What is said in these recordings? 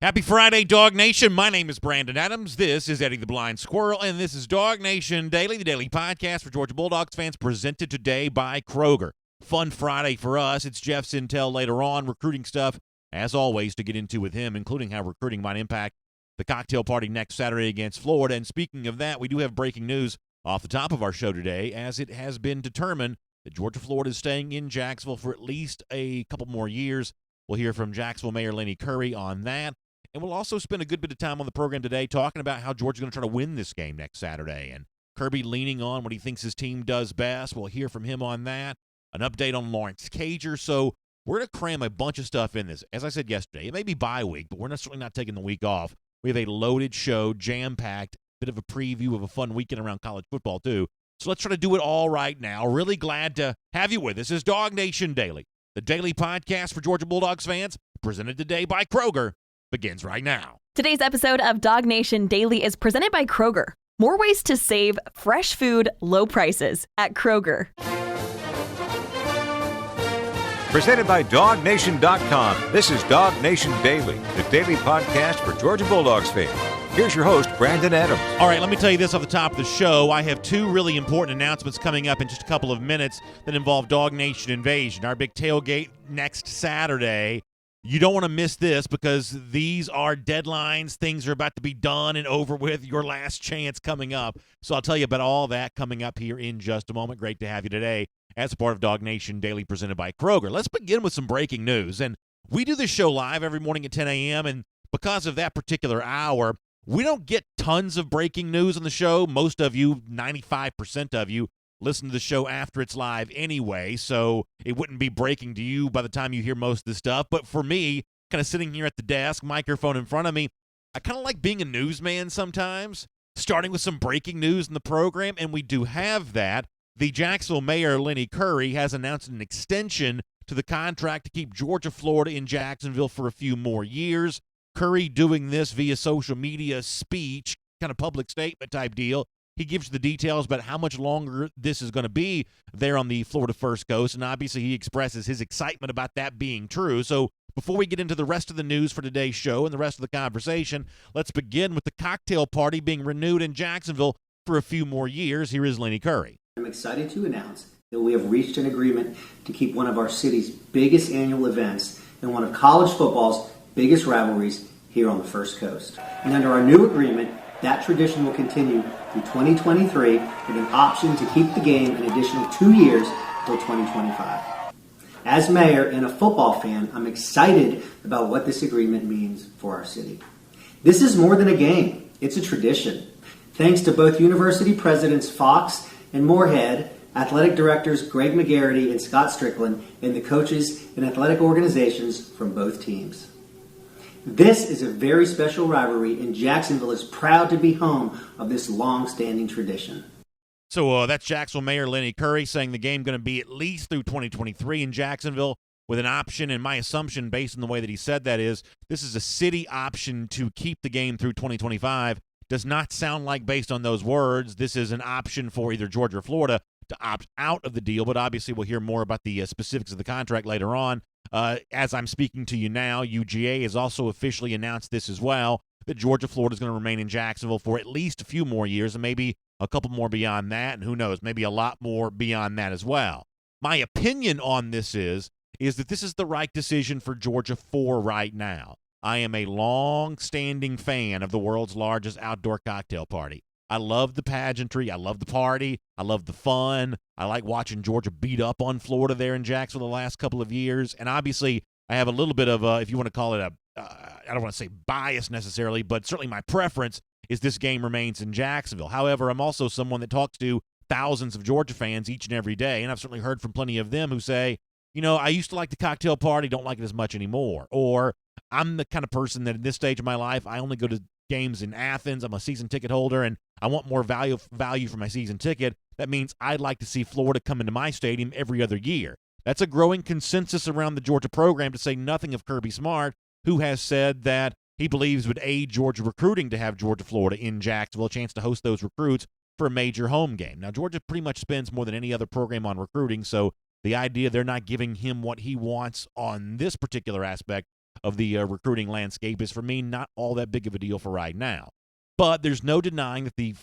Happy Friday, Dog Nation. My name is Brandon Adams. This is Eddie the Blind Squirrel, and this is DawgNation Daily, the daily podcast for Georgia Bulldogs fans, presented today by Kroger. Fun Friday for us. It's Jeff's intel later on, recruiting stuff, as always, to get into with him, including how recruiting might impact the cocktail party next Saturday against Florida. And speaking of that, we do have breaking news off the top of our show today, as it has been determined that Georgia-Florida is staying in Jacksonville for at least a couple more years. We'll hear from Jacksonville Mayor Lenny Curry on that. And we'll also spend a good bit of time on the program today talking about how Georgia's going to try to win this game next Saturday. And Kirby leaning on what he thinks his team does best. We'll hear from him on that. An update on Lawrence Cager. So we're going to cram a bunch of stuff in this. As I said yesterday, it may be bye week, but we're certainly not taking the week off. We have a loaded show, jam-packed, bit of a preview of a fun weekend around college football, too. So let's try to do it all right now. Really glad to have you with us. This is DawgNation Daily, the daily podcast for Georgia Bulldogs fans, presented today by Kroger. Begins right now. Today's episode of DawgNation Daily is presented by Kroger. More ways to save fresh food, low prices at Kroger. Presented by DawgNation.com. This is DawgNation Daily, the daily podcast for Georgia Bulldogs fans. Here's your host, Brandon Adams. All right, let me tell you this off the top of the show. I have two really important announcements coming up in just a couple of minutes that involve DawgNation Invasion, our big tailgate next Saturday. You don't want to miss this because these are deadlines. Things are about to be done and over with. Your last chance coming up. So I'll tell you about all that coming up here in just a moment. Great to have you today as a part of DawgNation Daily presented by Kroger. Let's begin with some breaking news. And we do this show live every morning at 10 a.m. And because of that particular hour, we don't get tons of breaking news on the show. Most of you, 95% of you, listen to the show after it's live anyway, so it wouldn't be breaking to you by the time you hear most of the stuff. But for me, kind of sitting here at the desk, microphone in front of me, I kind of like being a newsman sometimes, starting with some breaking news in the program, and we do have that. The Jacksonville Mayor, Lenny Curry, has announced an extension to the contract to keep Georgia-Florida in Jacksonville for a few more years. Curry doing this via social media speech, kind of public statement type deal. He gives you the details about how much longer this is going to be there on the Florida First Coast, and obviously he expresses his excitement about that being true. So before we get into the rest of the news for today's show and the rest of the conversation, let's begin with the cocktail party being renewed in Jacksonville for a few more years. Here is Lenny Curry. I'm excited to announce that we have reached an agreement to keep one of our city's biggest annual events and one of college football's biggest rivalries here on the First Coast. And under our new agreement, that tradition will continue through 2023 with an option to keep the game an additional 2 years until 2025. As mayor and a football fan, I'm excited about what this agreement means for our city. This is more than a game. It's a tradition. Thanks to both university presidents Fox and Moorhead, athletic directors Greg McGarity and Scott Strickland, and the coaches and athletic organizations from both teams. This is a very special rivalry, and Jacksonville is proud to be home of this long-standing tradition. So that's Jacksonville Mayor Lenny Curry saying the game going to be at least through 2023 in Jacksonville with an option, and my assumption based on the way that he said that is this is a city option to keep the game through 2025. Does not sound like, based on those words, this is an option for either Georgia or Florida to opt out of the deal, but obviously we'll hear more about the specifics of the contract later on. As I'm speaking to you now, UGA has also officially announced this as well, that Georgia-Florida is going to remain in Jacksonville for at least a few more years and maybe a couple more beyond that, and who knows, maybe a lot more beyond that as well. My opinion on this is that this is the right decision for Georgia for right now. I am a long-standing fan of the world's largest outdoor cocktail party. I love the pageantry. I love the party. I love the fun. I like watching Georgia beat up on Florida there in Jacksonville the last couple of years. And obviously, I have a little bit of, if you want to call it I don't want to say bias necessarily, but certainly my preference is this game remains in Jacksonville. However, I'm also someone that talks to thousands of Georgia fans each and every day, and I've certainly heard from plenty of them who say, you know, I used to like the cocktail party, don't like it as much anymore. Or I'm the kind of person that at this stage of my life, I only go to games in Athens. I'm a season ticket holder, and I want more value for my season ticket. That means I'd like to see Florida come into my stadium every other year. That's a growing consensus around the Georgia program, to say nothing of Kirby Smart, who has said that he believes would aid Georgia recruiting to have Georgia-Florida in Jacksonville, a chance to host those recruits for a major home game. Now, Georgia pretty much spends more than any other program on recruiting, so the idea they're not giving him what he wants on this particular aspect of the recruiting landscape is, for me, not all that big of a deal for right now. But there's no denying that the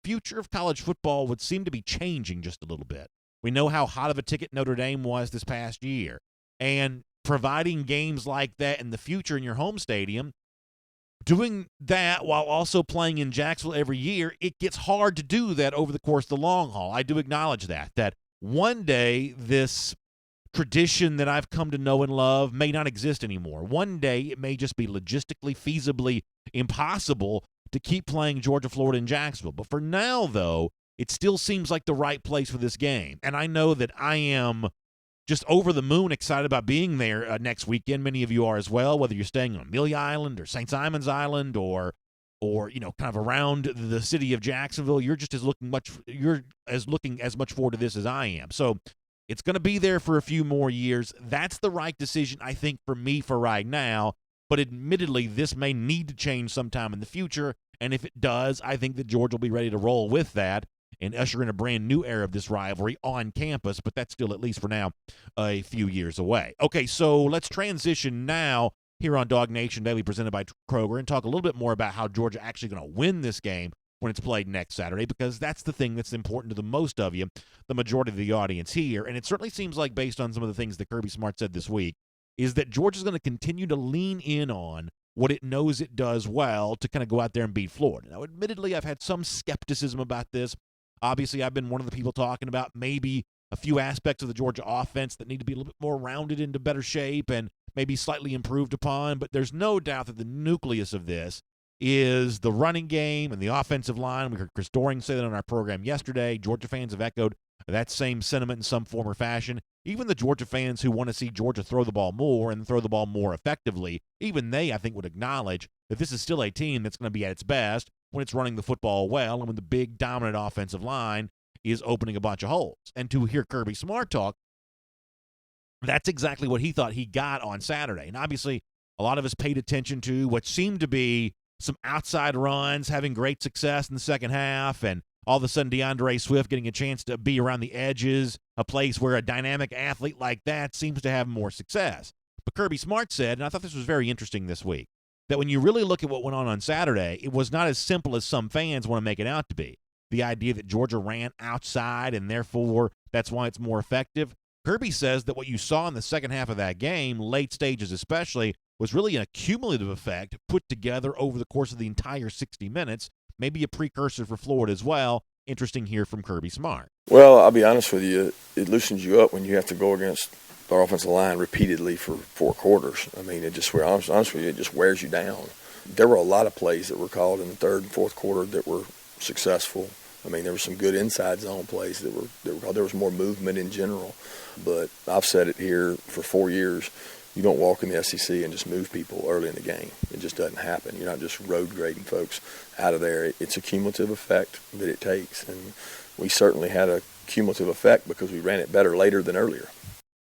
future of college football would seem to be changing just a little bit. We know how hot of a ticket Notre Dame was this past year. And providing games like that in the future in your home stadium, doing that while also playing in Jacksonville every year, it gets hard to do that over the course of the long haul. I do acknowledge that one day this tradition that I've come to know and love may not exist anymore. One day it may just be logistically, feasibly impossible to keep playing Georgia, Florida, and Jacksonville. But for now, though, it still seems like the right place for this game. And I know that I am just over the moon excited about being there next weekend. Many of you are as well, whether you're staying on Amelia Island or St. Simon's Island or kind of around the city of Jacksonville. You're looking as much forward to this as I am. So it's going to be there for a few more years. That's the right decision, I think, for me for right now. But admittedly, this may need to change sometime in the future. And if it does, I think that Georgia will be ready to roll with that and usher in a brand new era of this rivalry on campus. But that's still, at least for now, a few years away. Okay, so let's transition now here on DawgNation Daily, presented by Kroger, and talk a little bit more about how Georgia actually going to win this game when it's played next Saturday, because that's the thing that's important to the most of you, the majority of the audience here. And it certainly seems like, based on some of the things that Kirby Smart said this week, is that Georgia's going to continue to lean in on what it knows it does well to kind of go out there and beat Florida. Now, admittedly, I've had some skepticism about this. Obviously, I've been one of the people talking about maybe a few aspects of the Georgia offense that need to be a little bit more rounded into better shape and maybe slightly improved upon. But there's no doubt that the nucleus of this is the running game and the offensive line. We heard Chris Doring say that on our program yesterday. Georgia fans have echoed that same sentiment in some form or fashion. Even the Georgia fans who want to see Georgia throw the ball more and throw the ball more effectively, even they, I think, would acknowledge that this is still a team that's going to be at its best when it's running the football well and when the big, dominant offensive line is opening a bunch of holes. And to hear Kirby Smart talk, that's exactly what he thought he got on Saturday. And obviously, a lot of us paid attention to what seemed to be some outside runs, having great success in the second half, and all of a sudden DeAndre Swift getting a chance to be around the edges, a place where a dynamic athlete like that seems to have more success. But Kirby Smart said, and I thought this was very interesting this week, that when you really look at what went on Saturday, it was not as simple as some fans want to make it out to be. The idea that Georgia ran outside and therefore that's why it's more effective. Kirby says that what you saw in the second half of that game, late stages especially, was really a cumulative effect put together over the course of the entire 60 minutes, maybe a precursor for Florida as well. Interesting here from Kirby Smart. Well, I'll be honest with you, it loosens you up when you have to go against our offensive line repeatedly for 4 quarters. I mean, it just, honest with you, it just wears you down. There were a lot of plays that were called in the third and fourth quarter that were successful. I mean, there were some good inside zone plays that were called. There was more movement in general. But I've said it here for 4 years. You don't walk in the SEC and just move people early in the game. It just doesn't happen. You're not just road grading folks out of there. It's a cumulative effect that it takes. And we certainly had a cumulative effect because we ran it better later than earlier.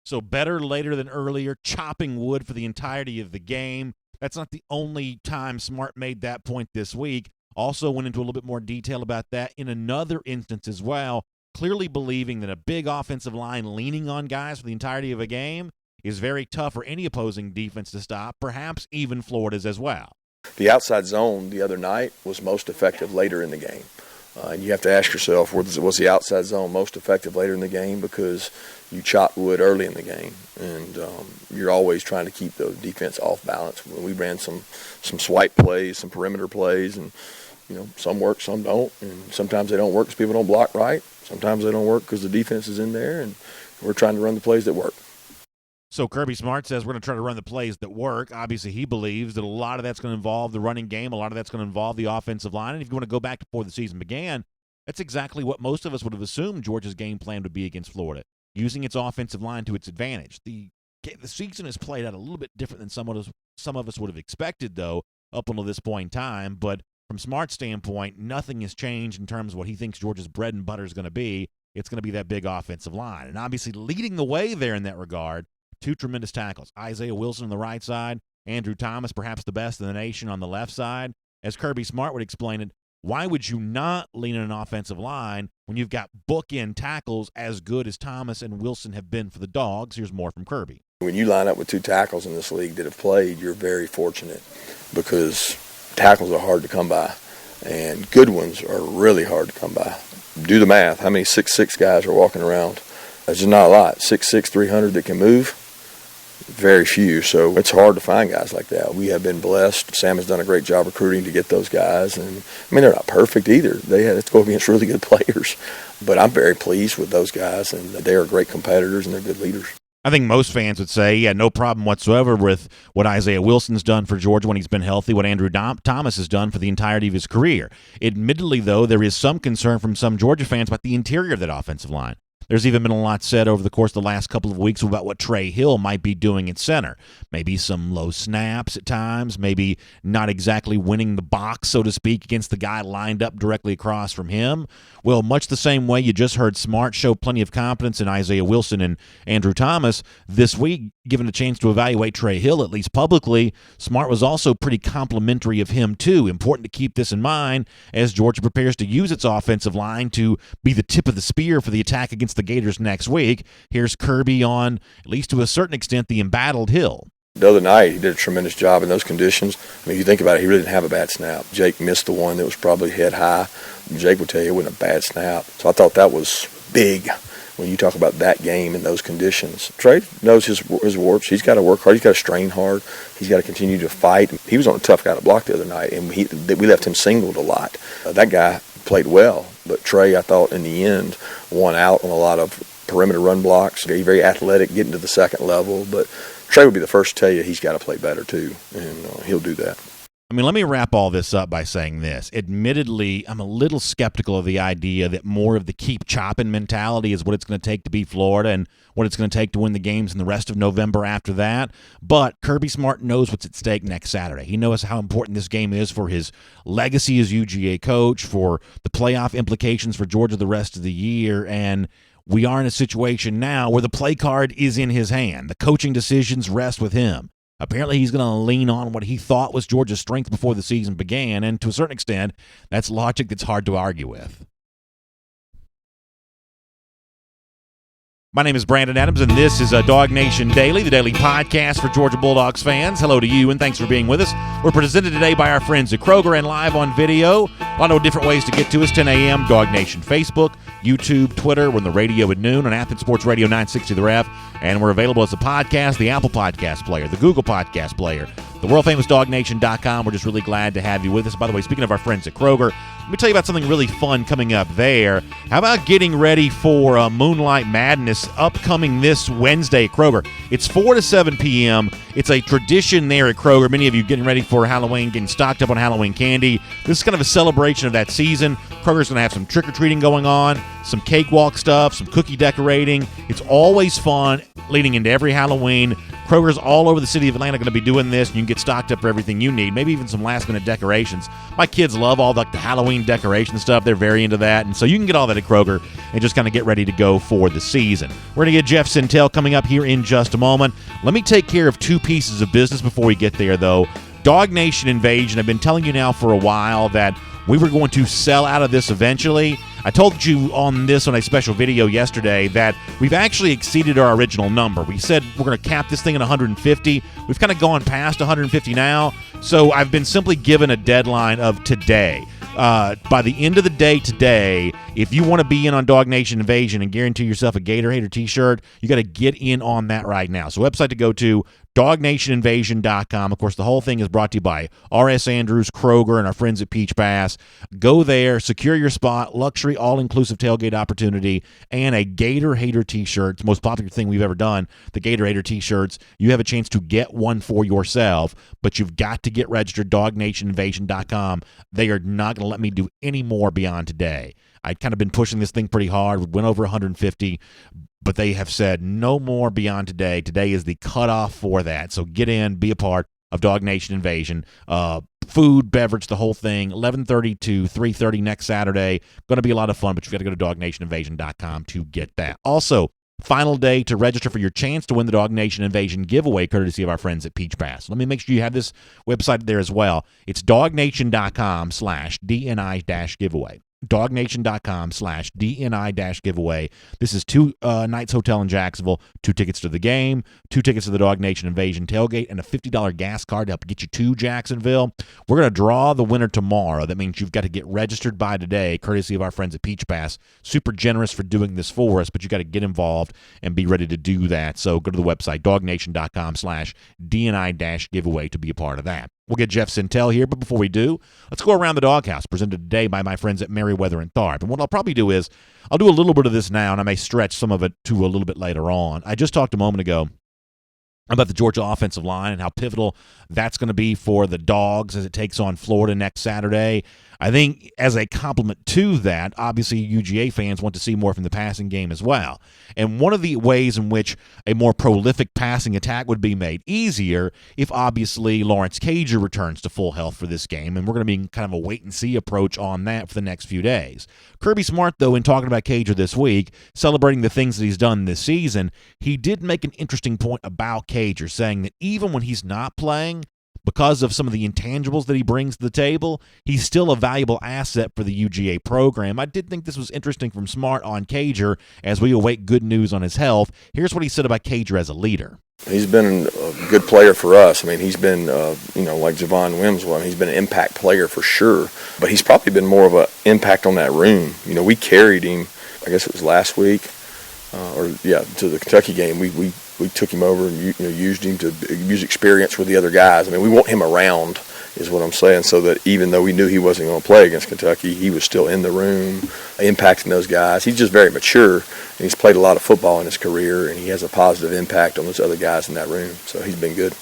So better later than earlier, chopping wood for the entirety of the game. That's not the only time Smart made that point this week. Also went into a little bit more detail about that in another instance as well, clearly believing that a big offensive line leaning on guys for the entirety of a game is very tough for any opposing defense to stop, perhaps even Florida's as well. The outside zone the other night was most effective later in the game. And you have to ask yourself, was the outside zone most effective later in the game? Because you chopped wood early in the game, and you're always trying to keep the defense off balance. We ran some swipe plays, some perimeter plays, and some work, some don't. And sometimes they don't work because people don't block right. Sometimes they don't work because the defense is in there, and we're trying to run the plays that work. So Kirby Smart says we're going to try to run the plays that work. Obviously, he believes that a lot of that's going to involve the running game. A lot of that's going to involve the offensive line. And if you want to go back to before the season began, that's exactly what most of us would have assumed Georgia's game plan would be against Florida, using its offensive line to its advantage. The season has played out a little bit different than some of us would have expected, though, up until this point in time. But from Smart's standpoint, nothing has changed in terms of what he thinks Georgia's bread and butter is going to be. It's going to be that big offensive line. And obviously leading the way there in that regard, 2 tremendous tackles. Isaiah Wilson on the right side, Andrew Thomas, perhaps the best in the nation, on the left side. As Kirby Smart would explain it, why would you not lean on an offensive line when you've got bookend tackles as good as Thomas and Wilson have been for the Dogs? Here's more from Kirby. When you line up with two tackles in this league that have played, you're very fortunate because tackles are hard to come by, and good ones are really hard to come by. Do the math. How many 6'6" guys are walking around? There's just not a lot. 6'6", 300 that can move. Very few, so it's hard to find guys like that. We have been blessed. Sam has done a great job recruiting to get those guys, and I mean, they're not perfect either. They have to go against really good players, but I'm very pleased with those guys, and they are great competitors and they're good leaders. I think most fans would say, yeah, no problem whatsoever with what Isaiah Wilson's done for Georgia when he's been healthy, what Andrew Thomas has done for the entirety of his career. Admittedly, though, there is some concern from some Georgia fans about the interior of that offensive line. There's even been a lot said over the course of the last couple of weeks about what Trey Hill might be doing at center. Maybe some low snaps at times, maybe not exactly winning the box, so to speak, against the guy lined up directly across from him. Well, much the same way you just heard Smart show plenty of confidence in Isaiah Wilson and Andrew Thomas this week, given a chance to evaluate Trey Hill, at least publicly, Smart was also pretty complimentary of him too. Important to keep this in mind as Georgia prepares to use its offensive line to be the tip of the spear for the attack against the Gators next week. Here's Kirby on, at least to a certain extent, the embattled Hill. The other night, he did a tremendous job in those conditions. I mean, if you think about it, he really didn't have a bad snap. Jake missed the one that was probably head high. Jake would tell you it wasn't a bad snap. So I thought that was big when you talk about that game in those conditions. Trey knows his warps. He's got to work hard. He's got to strain hard. He's got to continue to fight. He was on a tough guy to block the other night, and we left him singled a lot. That guy played well, but Trey, I thought, in the end, won out on a lot of perimeter run blocks. He's very athletic, getting to the second level, but Trey would be the first to tell you he's got to play better too, and he'll do that. I mean, let me wrap all this up by saying this. Admittedly, I'm a little skeptical of the idea that more of the keep chopping mentality is what it's going to take to beat Florida and what it's going to take to win the games in the rest of November after that. But Kirby Smart knows what's at stake next Saturday. He knows how important this game is for his legacy as UGA coach, for the playoff implications for Georgia the rest of the year, and we are in a situation now where the play card is in his hand. The coaching decisions rest with him. Apparently, he's going to lean on what he thought was Georgia's strength before the season began, and to a certain extent, that's logic that's hard to argue with. My name is Brandon Adams, and this is DawgNation Daily, the daily podcast for Georgia Bulldogs fans. Hello to you, and thanks for being with us. We're presented today by our friends at Kroger and live on video. A lot of different ways to get to us. 10 a.m., DawgNation Facebook, YouTube, Twitter. We're on the radio at noon on Athens Sports Radio 960 The Ref, and we're available as a podcast, the Apple Podcast Player, the Google Podcast Player, the world-famous DawgNation.com. We're just really glad to have you with us. By the way, speaking of our friends at Kroger, let me tell you about something really fun coming up there. How about getting ready for Moonlight Madness upcoming this Wednesday at Kroger? It's 4 to 7 p.m. It's a tradition there at Kroger. Many of you getting ready for Halloween, getting stocked up on Halloween candy. This is kind of a celebration of that season. Kroger's going to have some trick-or-treating going on, some cakewalk stuff, some cookie decorating. It's always fun leading into every Halloween. Kroger's all over the city of Atlanta going to be doing this, and you can get stocked up for everything you need, maybe even some last-minute decorations. My kids love all the Halloween decoration stuff. They're very into that, and so you can get all that at Kroger and just kind of get ready to go for the season. We're going to get Jeff Sintel coming up here in just a moment. Let me take care of two pieces of business before we get there, though. DawgNation Invasion, I've been telling you now for a while that we were going to sell out of this eventually. I told you on a special video yesterday that we've actually exceeded our original number. We said we're going to cap this thing at 150. We've kind of gone past 150 now, so I've been simply given a deadline of today. By the end of the day today, if you want to be in on DawgNation Invasion and guarantee yourself a Gator Hater t-shirt, you got to get in on that right now. So website to go to, DawgNationInvasion.com. Of course, the whole thing is brought to you by R.S. Andrews, Kroger, and our friends at Peach Pass. Go there, secure your spot, luxury, all-inclusive tailgate opportunity, and a Gator Hater t-shirt. It's the most popular thing we've ever done, the Gator Hater t-shirts. You have a chance to get one for yourself, but you've got to get registered, DawgNationInvasion.com. They are not going to let me do any more beyond today. I'd kind of been pushing this thing pretty hard. We went over 150, but they have said no more beyond today. Today is the cutoff for that. So get in, be a part of DawgNation Invasion. Food, beverage, the whole thing, 11:30 to 3:30 next Saturday. Going to be a lot of fun, but you've got to go to DawgNationInvasion.com to get that. Also, final day to register for your chance to win the DawgNation Invasion giveaway, courtesy of our friends at Peach Pass. Let me make sure you have this website there as well. It's DawgNation.com/DNI-giveaway. DawgNation.com/DNI-giveaway. This is 2 nights hotel in Jacksonville, 2 tickets to the game, 2 tickets to the Dog Nation Invasion tailgate, and a $50 gas card to help get you to Jacksonville. We're going to draw the winner tomorrow. That means you've got to get registered by today, courtesy of our friends at Peach Pass. Super generous for doing this for us, but you got to get involved and be ready to do that. So go to the website, DawgNation.com/DNI-giveaway to be a part of that. We'll get Jeff Sintel here, but before we do, let's go around the doghouse, presented today by my friends at Merriweather and Tharp. And what I'll probably do is I'll do a little bit of this now, and I may stretch some of it to a little bit later on. I just talked a moment ago about the Georgia offensive line and how pivotal that's going to be for the Dogs as it takes on Florida next Saturday. I think as a complement to that, obviously UGA fans want to see more from the passing game as well. And one of the ways in which a more prolific passing attack would be made easier if obviously Lawrence Cager returns to full health for this game, and we're going to be kind of a wait-and-see approach on that for the next few days. Kirby Smart, though, in talking about Cager this week, celebrating the things that he's done this season, he did make an interesting point about Cager, saying that even when he's not playing, because of some of the intangibles that he brings to the table, he's still a valuable asset for the UGA program. I did think this was interesting from Smart on Cager as we await good news on his health. Here's what he said about Cager as a leader. He's been a good player for us. I mean, he's been, like Javon Wims was. He's been an impact player for sure. But he's probably been more of an impact on that room. You know, we carried him, I guess it was last week, to the Kentucky game. We took him over and used him to use experience with the other guys. I mean, we want him around is what I'm saying, so that even though we knew he wasn't going to play against Kentucky, he was still in the room, impacting those guys. He's just very mature, and he's played a lot of football in his career, and he has a positive impact on those other guys in that room. So he's been good.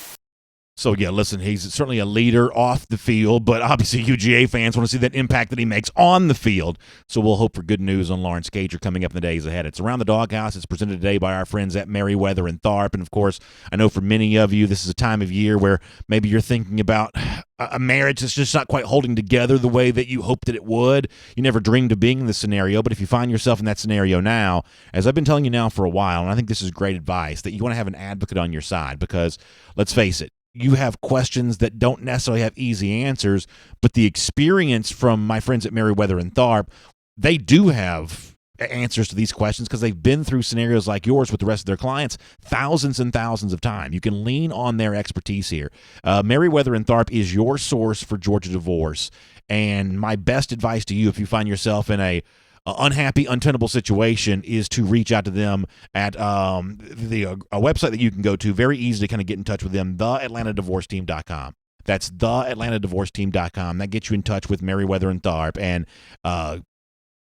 So, yeah, listen, he's certainly a leader off the field, but obviously UGA fans want to see that impact that he makes on the field. So we'll hope for good news on Lawrence Cager coming up in the days ahead. It's Around the Doghouse. It's presented today by our friends at Merriweather and Tharp. And, of course, I know for many of you, this is a time of year where maybe you're thinking about a marriage that's just not quite holding together the way that you hoped that it would. You never dreamed of being in this scenario, but if you find yourself in that scenario now, as I've been telling you now for a while, and I think this is great advice, that you want to have an advocate on your side because, let's face it, you have questions that don't necessarily have easy answers, but the experience from my friends at Merriweather and Tharp, they do have answers to these questions because they've been through scenarios like yours with the rest of their clients thousands and thousands of times. You can lean on their expertise here. Merriweather and Tharp is your source for Georgia divorce, and my best advice to you if you find yourself in a unhappy, untenable situation is to reach out to them at a website that you can go to. Very easy to kind of get in touch with them, theatlantadivorceteam.com. That's theatlantadivorceteam.com. That gets you in touch with Merriweather and Tharp, and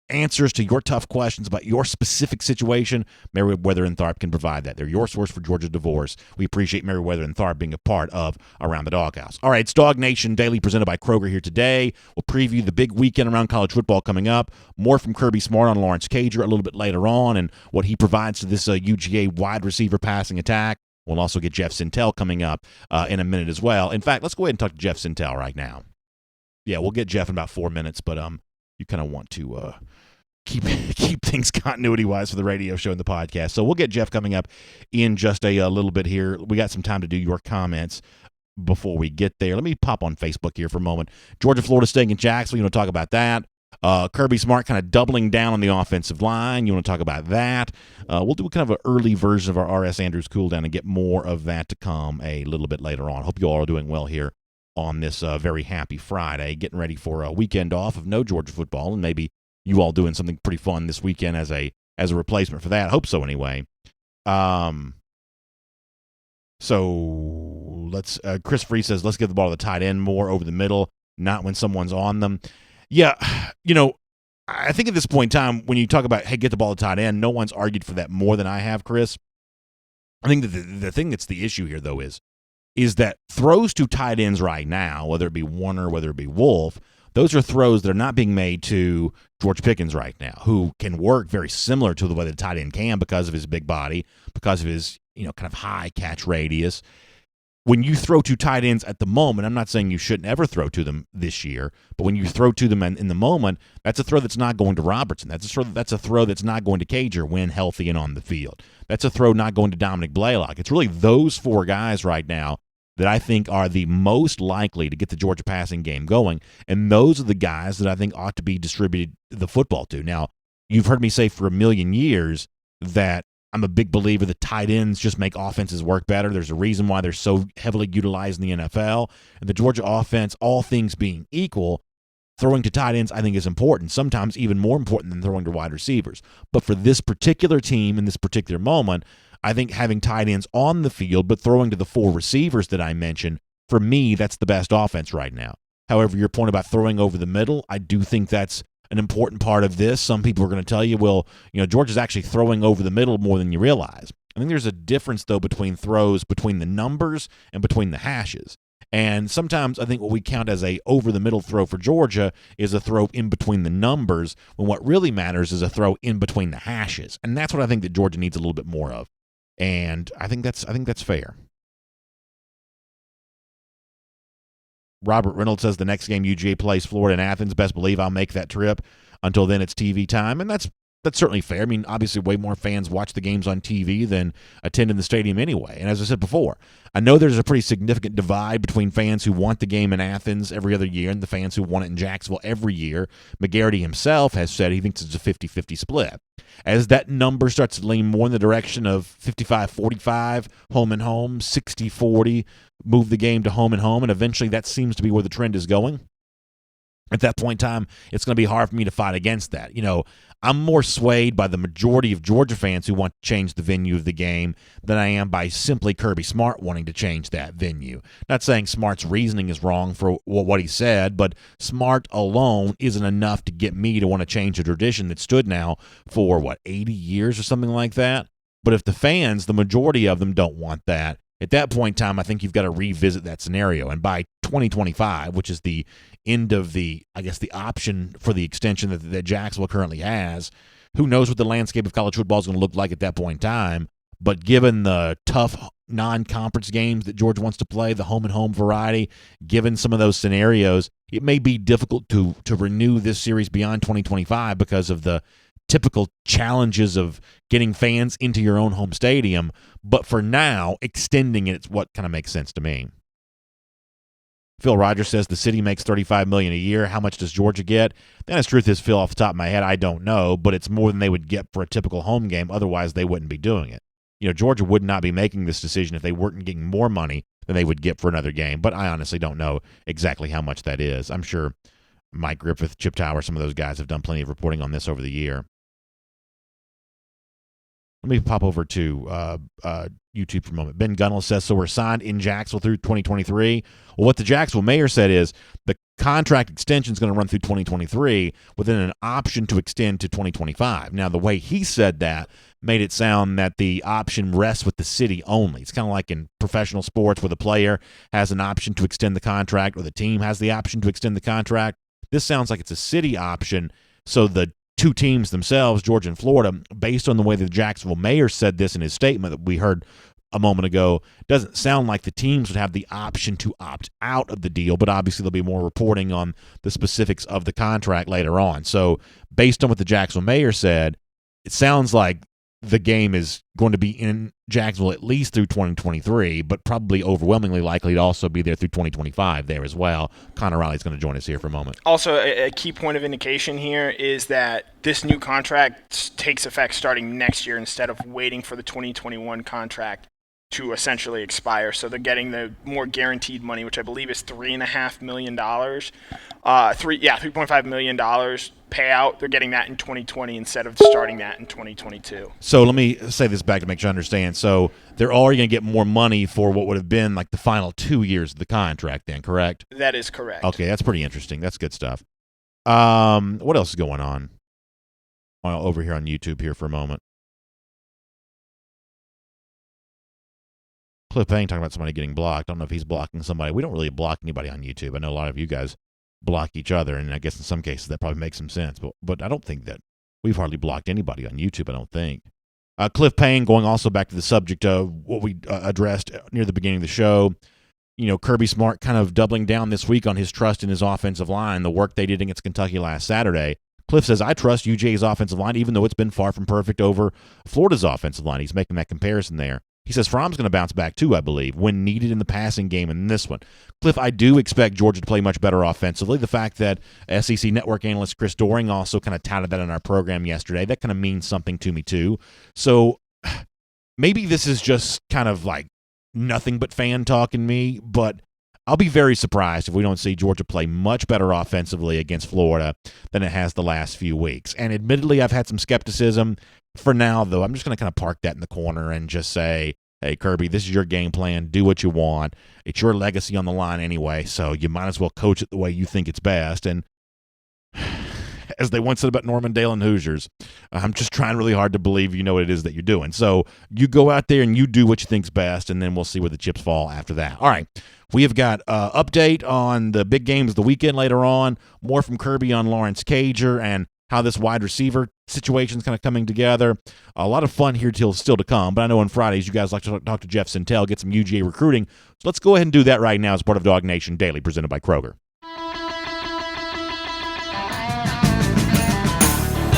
answers to your tough questions about your specific situation, Merriweather and Tharp can provide that. They're your source for Georgia divorce. We appreciate Merriweather and Tharp being a part of Around the Doghouse. All right, it's DawgNation Daily presented by Kroger here today. We'll preview the big weekend around college football coming up. More from Kirby Smart on Lawrence Cager a little bit later on and what he provides to this UGA wide receiver passing attack. We'll also get Jeff Sintel coming up in a minute as well. In fact, let's go ahead and talk to Jeff Sintel right now. Yeah, we'll get Jeff in about 4 minutes, but you kind of want to keep things continuity-wise for the radio show and the podcast. So we'll get Jeff coming up in just a little bit here. We got some time to do your comments before we get there. Let me pop on Facebook here for a moment. Georgia, Florida staying in Jacksonville. You want to talk about that? Kirby Smart kind of doubling down on the offensive line. You want to talk about that? We'll do kind of an early version of our R.S. Andrews cool down and get more of that to come a little bit later on. Hope you all are doing well here on this very happy Friday, getting ready for a weekend off of no Georgia football, and maybe you all doing something pretty fun this weekend as a replacement for that. I hope so anyway. So let's Chris Free says, let's give the ball to the tight end more over the middle, not when someone's on them. Yeah, I think at this point in time, when you talk about, hey, get the ball to tight end, no one's argued for that more than I have, Chris. I think that the thing that's the issue here, though, is that throws to tight ends right now, whether it be Warner, whether it be Wolf, those are throws that are not being made to George Pickens right now, who can work very similar to the way the tight end can because of his big body, because of his kind of high catch radius. When you throw to tight ends at the moment, I'm not saying you shouldn't ever throw to them this year, but when you throw to them in the moment, that's a throw that's not going to Robertson. That's a throw that's not going to Cager when healthy and on the field. That's a throw not going to Dominic Blaylock. It's really those four guys right now that I think are the most likely to get the Georgia passing game going, and those are the guys that I think ought to be distributed the football to. Now, you've heard me say for a million years that I'm a big believer that tight ends just make offenses work better. There's a reason why they're so heavily utilized in the NFL. And the Georgia offense, all things being equal, throwing to tight ends I think is important, sometimes even more important than throwing to wide receivers. But for this particular team in this particular moment, I think having tight ends on the field but throwing to the 4 receivers that I mentioned, for me, that's the best offense right now. However, your point about throwing over the middle, I do think that's an important part of this. Some people are going to tell you, well, Georgia's actually throwing over the middle more than you realize. I think there's a difference, though, between throws between the numbers and between the hashes. And sometimes I think what we count as a over-the-middle throw for Georgia is a throw in between the numbers, when what really matters is a throw in between the hashes. And that's what I think that Georgia needs a little bit more of. And I think that's fair. Robert Reynolds says the next game UGA plays Florida in Athens, best believe I'll make that trip. Until then, it's TV time, and that's certainly fair. I mean, obviously, way more fans watch the games on TV than attend in the stadium anyway. And as I said before, I know there's a pretty significant divide between fans who want the game in Athens every other year and the fans who want it in Jacksonville every year. McGarity himself has said he thinks it's a 50-50 split. As that number starts to lean more in the direction of 55-45, home and home, 60-40, move the game to home and home, and eventually that seems to be where the trend is going. At that point in time, it's going to be hard for me to fight against that. I'm more swayed by the majority of Georgia fans who want to change the venue of the game than I am by simply Kirby Smart wanting to change that venue. Not saying Smart's reasoning is wrong for what he said, but Smart alone isn't enough to get me to want to change a tradition that stood now for, 80 years or something like that? But if the fans, the majority of them, don't want that, at that point in time, I think you've got to revisit that scenario. And by 2025, which is the end of the option for the extension that Jacksonville currently has, who knows what the landscape of college football is going to look like at that point in time. But given the tough non-conference games that Georgia wants to play, the home-and-home variety, given some of those scenarios, it may be difficult to renew this series beyond 2025 because of the typical challenges of getting fans into your own home stadium. But for now, extending it's what kind of makes sense to me. Phil Rogers says the city makes $35 million a year. How much does Georgia get? The honest truth is, Phil, off the top of my head, I don't know, but it's more than they would get for a typical home game. Otherwise, they wouldn't be doing it. Georgia would not be making this decision if they weren't getting more money than they would get for another game. But I honestly don't know exactly how much that is. I'm sure Mike Griffith, Chip Tower, some of those guys have done plenty of reporting on this over the year. Let me pop over to YouTube for a moment. Ben Gunnell says, so we're signed in Jacksonville through 2023. Well, what the Jacksonville mayor said is the contract extension is going to run through 2023 with an option to extend to 2025. Now, the way he said that made it sound that the option rests with the city only. It's kind of like in professional sports where the player has an option to extend the contract or the team has the option to extend the contract. This sounds like it's a city option, so the two teams themselves, Georgia and Florida, based on the way the Jacksonville mayor said this in his statement that we heard a moment ago, doesn't sound like the teams would have the option to opt out of the deal, but obviously there'll be more reporting on the specifics of the contract later on. So based on what the Jacksonville mayor said, it sounds like the game is going to be in Jacksonville at least through 2023, but probably overwhelmingly likely to also be there through 2025 there as well. Connor Riley's going to join us here for a moment. Also, a key point of indication here is that this new contract takes effect starting next year instead of waiting for the 2021 contract to essentially expire. So they're getting the more guaranteed money, which I believe is $3.5 million. $3.5 million payout. They're getting that in 2020 instead of starting that in 2022. So let me say this back to make sure I understand. So they're already going to get more money for what would have been like the final 2 years of the contract then, correct? That is correct. Okay, that's pretty interesting. That's good stuff. What else is going on over here on YouTube here for a moment? Cliff Payne talking about somebody getting blocked. I don't know if he's blocking somebody. We don't really block anybody on YouTube. I know a lot of you guys block each other, and I guess in some cases that probably makes some sense. But I don't think that we've hardly blocked anybody on YouTube, I don't think. Cliff Payne, going also back to the subject of what we addressed near the beginning of the show, Kirby Smart kind of doubling down this week on his trust in his offensive line, the work they did against Kentucky last Saturday. Cliff says, I trust UGA's offensive line, even though it's been far from perfect over Florida's offensive line. He's making that comparison there. He says Fromm's going to bounce back too, I believe, when needed in the passing game in this one. Cliff, I do expect Georgia to play much better offensively. The fact that SEC Network analyst Chris Doering also kind of touted that in our program yesterday, that kind of means something to me too. So maybe this is just kind of like nothing but fan talk in me, but I'll be very surprised if we don't see Georgia play much better offensively against Florida than it has the last few weeks. And admittedly, I've had some skepticism. For now, though, I'm just going to kind of park that in the corner and just say, hey, Kirby, this is your game plan. Do what you want. It's your legacy on the line anyway, so you might as well coach it the way you think it's best. And as they once said about Norman Dale and Hoosiers, I'm just trying really hard to believe you know what it is that you're doing. So you go out there and you do what you think's best, and then we'll see where the chips fall after that. All right, we have got update on the big games of the weekend later on, more from Kirby on Lawrence Cager and how this wide receiver situation is kind of coming together. A lot of fun here still to come, but I know on Fridays you guys like to talk to Jeff Sintel, get some UGA recruiting. So let's go ahead and do that right now as part of DawgNation Daily, presented by Kroger.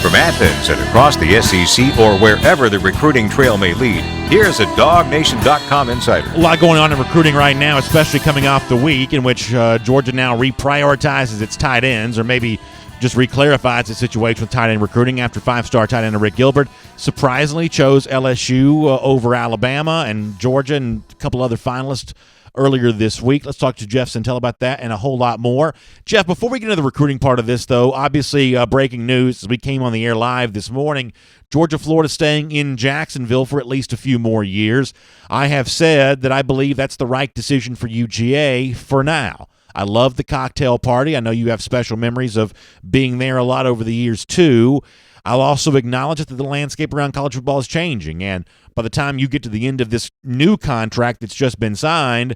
From Athens and across the SEC or wherever the recruiting trail may lead, here's a DawgNation.com insider. A lot going on in recruiting right now, especially coming off the week in which Georgia now reprioritizes its tight ends, or maybe just reclarifies the situation with tight end recruiting after five-star tight end Rick Gilbert surprisingly chose LSU over Alabama and Georgia and a couple other finalists earlier this week. Let's talk to Jeff Sintel about that and a whole lot more. Jeff, before we get into the recruiting part of this, though, obviously breaking news as we came on the air live this morning, Georgia-Florida staying in Jacksonville for at least a few more years. I have said that I believe that's the right decision for UGA for now. I love the cocktail party. I know you have special memories of being there a lot over the years, too. I'll also acknowledge that the landscape around college football is changing, and by the time you get to the end of this new contract that's just been signed,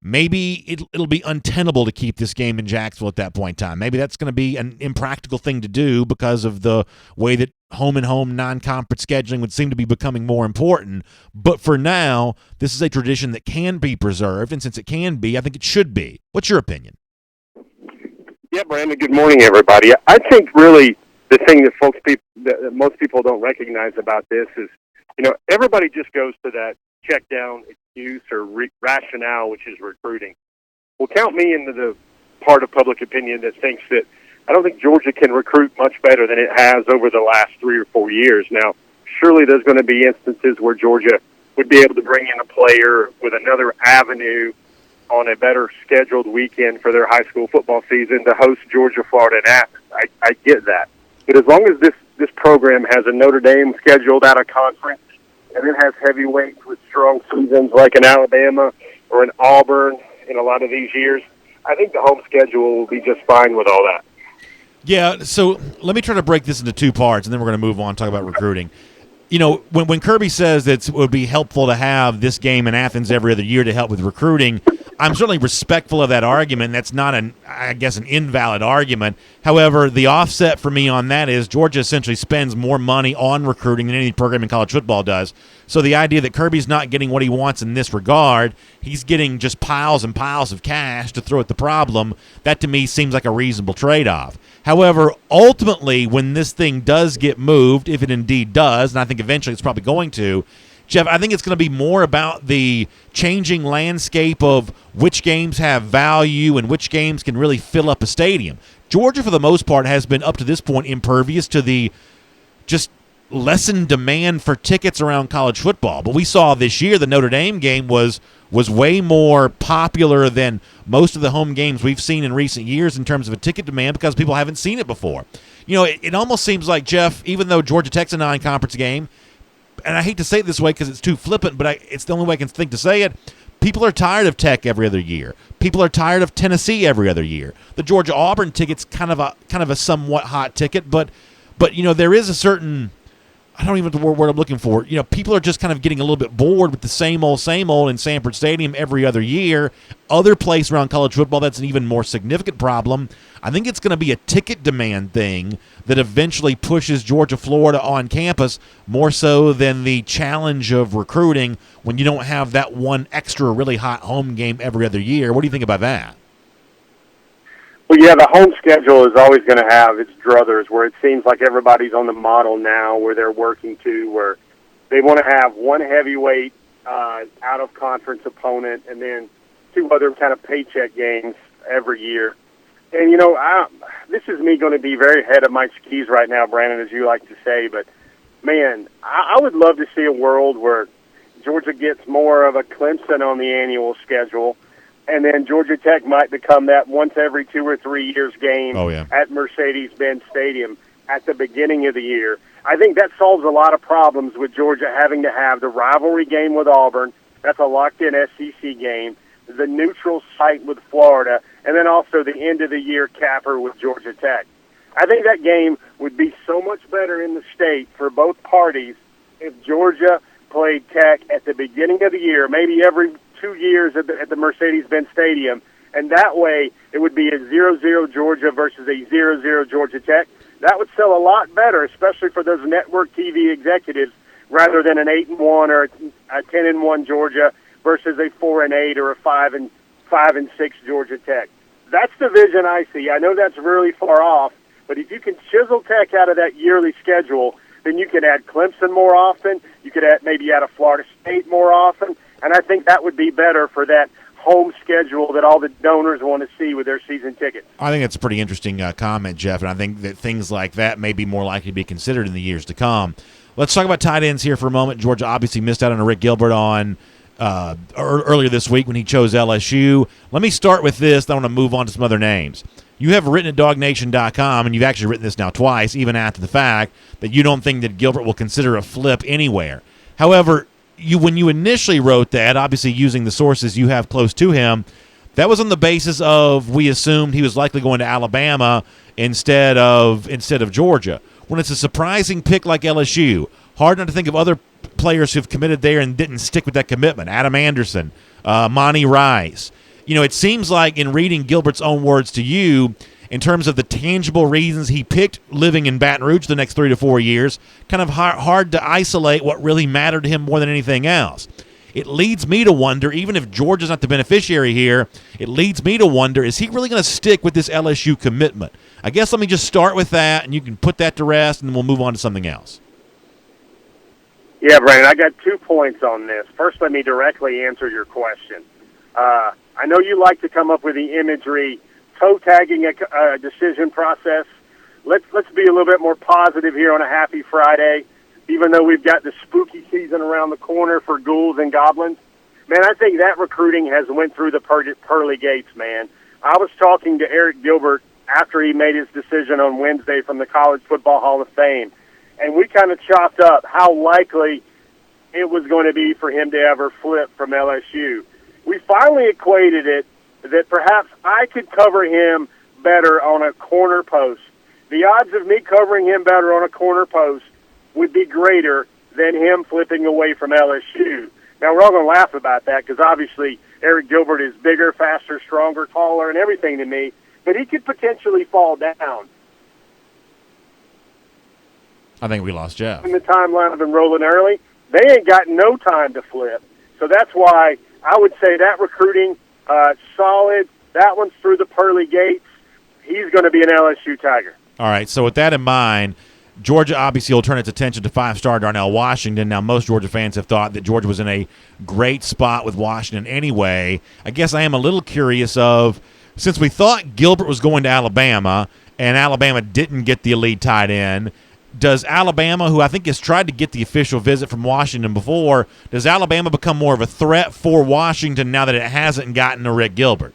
maybe it'll be untenable to keep this game in Jacksonville at that point in time. Maybe that's going to be an impractical thing to do because of the way that home-and-home non-conference scheduling would seem to be becoming more important. But for now, this is a tradition that can be preserved, and since it can be, I think it should be. What's your opinion? Yeah, Brandon, good morning, everybody. I think really the thing that most people don't recognize about this is, everybody just goes to that check-down excuse or rationale, which is recruiting. Well, count me into the part of public opinion that thinks that I don't think Georgia can recruit much better than it has over the last 3 or 4 years. Now, surely there's going to be instances where Georgia would be able to bring in a player with another avenue on a better scheduled weekend for their high school football season to host Georgia, Florida, and Athens. I get that. But as long as this program has a Notre Dame scheduled out of conference, and it has heavyweights with strong seasons like an Alabama or an Auburn in a lot of these years, I think the home schedule will be just fine with all that. Yeah, so let me try to break this into two parts, and then we're going to move on and talk about recruiting. When Kirby says that it would be helpful to have this game in Athens every other year to help with recruiting, I'm certainly respectful of that argument. That's not, an invalid argument. However, the offset for me on that is Georgia essentially spends more money on recruiting than any program in college football does. So the idea that Kirby's not getting what he wants in this regard, he's getting just piles and piles of cash to throw at the problem, that to me seems like a reasonable trade-off. However, ultimately, when this thing does get moved, if it indeed does, and I think eventually it's probably going to, Jeff, I think it's going to be more about the changing landscape of which games have value and which games can really fill up a stadium. Georgia, for the most part, has been up to this point impervious to the just lessened demand for tickets around college football. But we saw this year the Notre Dame game was way more popular than most of the home games we've seen in recent years in terms of a ticket demand because people haven't seen it before. It almost seems like, Jeff, even though Georgia Tech's a non-conference game, and I hate to say it this way because it's too flippant, but it's the only way I can think to say it, people are tired of Tech every other year. People are tired of Tennessee every other year. The Georgia-Auburn ticket's kind of a somewhat hot ticket, but there is a certain, I don't even know the word I'm looking for. People are just kind of getting a little bit bored with the same old in Sanford Stadium every other year. Other place around college football, that's an even more significant problem. I think it's going to be a ticket demand thing that eventually pushes Georgia, Florida on campus more so than the challenge of recruiting when you don't have that one extra really hot home game every other year. What do you think about that? Well, yeah, the home schedule is always going to have its druthers where it seems like everybody's on the model now where they're working to, where they want to have one heavyweight out-of-conference opponent, and then 2 other kind of paycheck games every year. And, this is me going to be very ahead of my skis right now, Brandon, as you like to say, but, man, I would love to see a world where Georgia gets more of a Clemson on the annual schedule, and then Georgia Tech might become that once every 2 or 3 years game at Mercedes-Benz Stadium at the beginning of the year. I think that solves a lot of problems with Georgia having to have the rivalry game with Auburn. That's a locked-in SEC game. The neutral site with Florida, and then also the end-of-the-year capper with Georgia Tech. I think that game would be so much better in the state for both parties if Georgia played Tech at the beginning of the year, maybe every 2 years at the Mercedes-Benz Stadium, and that way it would be a 0-0 Georgia versus a 0-0 Georgia Tech. That would sell a lot better, especially for those network TV executives, rather than an 8-1 or a 10-1 Georgia versus a 4-8 or a 5-6 Georgia Tech. That's the vision I see. I know that's really far off, but if you can chisel Tech out of that yearly schedule, then you could add Clemson more often. You could maybe add a Florida State more often, and I think that would be better for that home schedule that all the donors want to see with their season tickets. I think that's a pretty interesting comment, Jeff, and I think that things like that may be more likely to be considered in the years to come. Let's talk about tight ends here for a moment. Georgia obviously missed out on Rick Gilbert on earlier this week when he chose LSU. Let me start with this. I want to move on to some other names. You have written at DawgNation.com, and you've actually written this now twice, even after the fact, that you don't think that Gilbert will consider a flip anywhere. However, when you initially wrote that, obviously using the sources you have close to him, that was on the basis of we assumed he was likely going to Alabama instead of Georgia. When it's a surprising pick like LSU, hard not to think of other players who've committed there and didn't stick with that commitment. Adam Anderson, Monty Rice. It seems like in reading Gilbert's own words to you, in terms of the tangible reasons he picked living in Baton Rouge the next 3 to 4 years, kind of hard to isolate what really mattered to him more than anything else. It leads me to wonder, even if Georgia's not the beneficiary here, it leads me to wonder, is he really going to stick with this LSU commitment? I guess let me just start with that, and you can put that to rest, and then we'll move on to something else. Yeah, Brandon, I got 2 points on this. First, let me directly answer your question. I know you like to come up with the imagery, toe tagging a decision process. Let's be a little bit more positive here on a happy Friday, even though we've got the spooky season around the corner for ghouls and goblins. Man, I think that recruiting has went through the pearly gates, man. I was talking to Eric Gilbert after he made his decision on Wednesday from the College Football Hall of Fame, and we kind of chopped up how likely it was going to be for him to ever flip from LSU. We finally equated it that perhaps I could cover him better on a corner post. The odds of me covering him better on a corner post would be greater than him flipping away from LSU. Now, we're all going to laugh about that because obviously Eric Gilbert is bigger, faster, stronger, taller, and everything than me, but he could potentially fall down. I think we lost Jeff. In the timeline of enrolling early, they ain't got no time to flip. So that's why I would say that recruiting, solid. That one's through the pearly gates. He's going to be an LSU Tiger. All right, so with that in mind, Georgia obviously will turn its attention to 5-star Darnell Washington. Now, most Georgia fans have thought that Georgia was in a great spot with Washington anyway. I guess I am a little curious of, since we thought Gilbert was going to Alabama and Alabama didn't get the elite tight end, does Alabama, who I think has tried to get the official visit from Washington before, does Alabama become more of a threat for Washington now that it hasn't gotten a Rick Gilbert?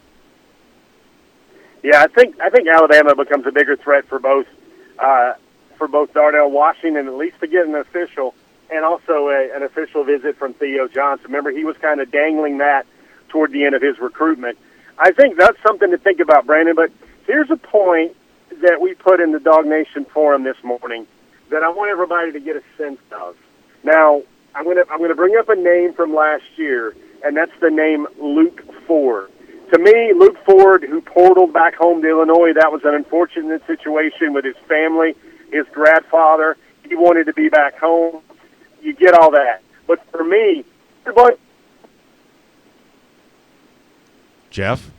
Yeah, I think Alabama becomes a bigger threat for both Darnell Washington, at least to get an official, and also an official visit from Theo Johnson. Remember, he was kind of dangling that toward the end of his recruitment. I think that's something to think about, Brandon. But here's a point that we put in the DawgNation forum this morning that I want everybody to get a sense of. Now, I'm going to bring up a name from last year, and that's the name Luke Ford. To me, Luke Ford, who portaled back home to Illinois, that was an unfortunate situation with his family, his grandfather. He wanted to be back home. You get all that. But for me, everybody... Jeff?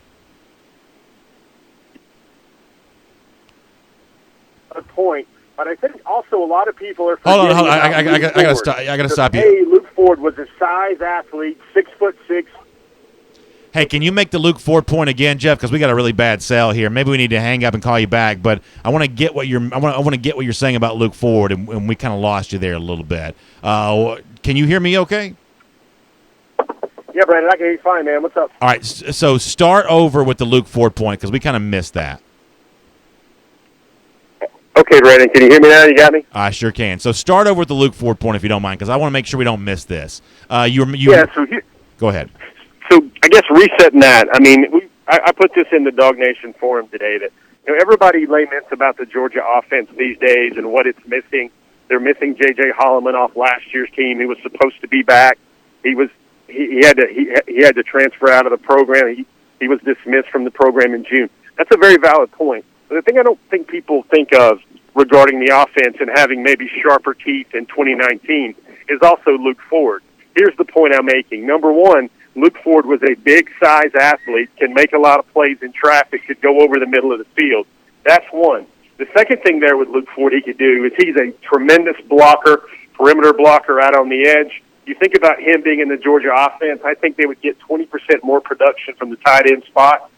A point But I think also a lot of people are Hold forgetting on. about I Luke gotta Ford. stop. I gotta stop you. Hey, Luke Ford was a size athlete, 6'6". Hey, can you make the Luke Ford point again, Jeff? Because we got a really bad sell here. Maybe we need to hang up and call you back. But I want to get what you're. I want to get what you're saying about Luke Ford, and we kind of lost you there a little bit. Can you hear me? Okay. Yeah, Brandon, I can hear you fine, man. What's up? All right. So start over with the Luke Ford point because we kind of missed that. Okay, Brandon, can you hear me now? You got me? I sure can. So start over with the Luke Ford point if you don't mind, because I want to make sure we don't miss this. Yeah. So here. Go ahead. So I guess resetting that. I mean, I put this in the DawgNation forum today that everybody laments about the Georgia offense these days and what it's missing. They're missing J.J. Holloman off last year's team. He was supposed to be back. He had to transfer out of the program. He was dismissed from the program in June. That's a very valid point. But the thing I don't think people think of regarding the offense and having maybe sharper teeth in 2019 is also Luke Ford. Here's the point I'm making. Number one, Luke Ford was a big-size athlete, can make a lot of plays in traffic, could go over the middle of the field. That's one. The second thing there with Luke Ford he could do is he's a tremendous blocker, perimeter blocker out on the edge. You think about him being in the Georgia offense, I think they would get 20% more production from the tight end spot.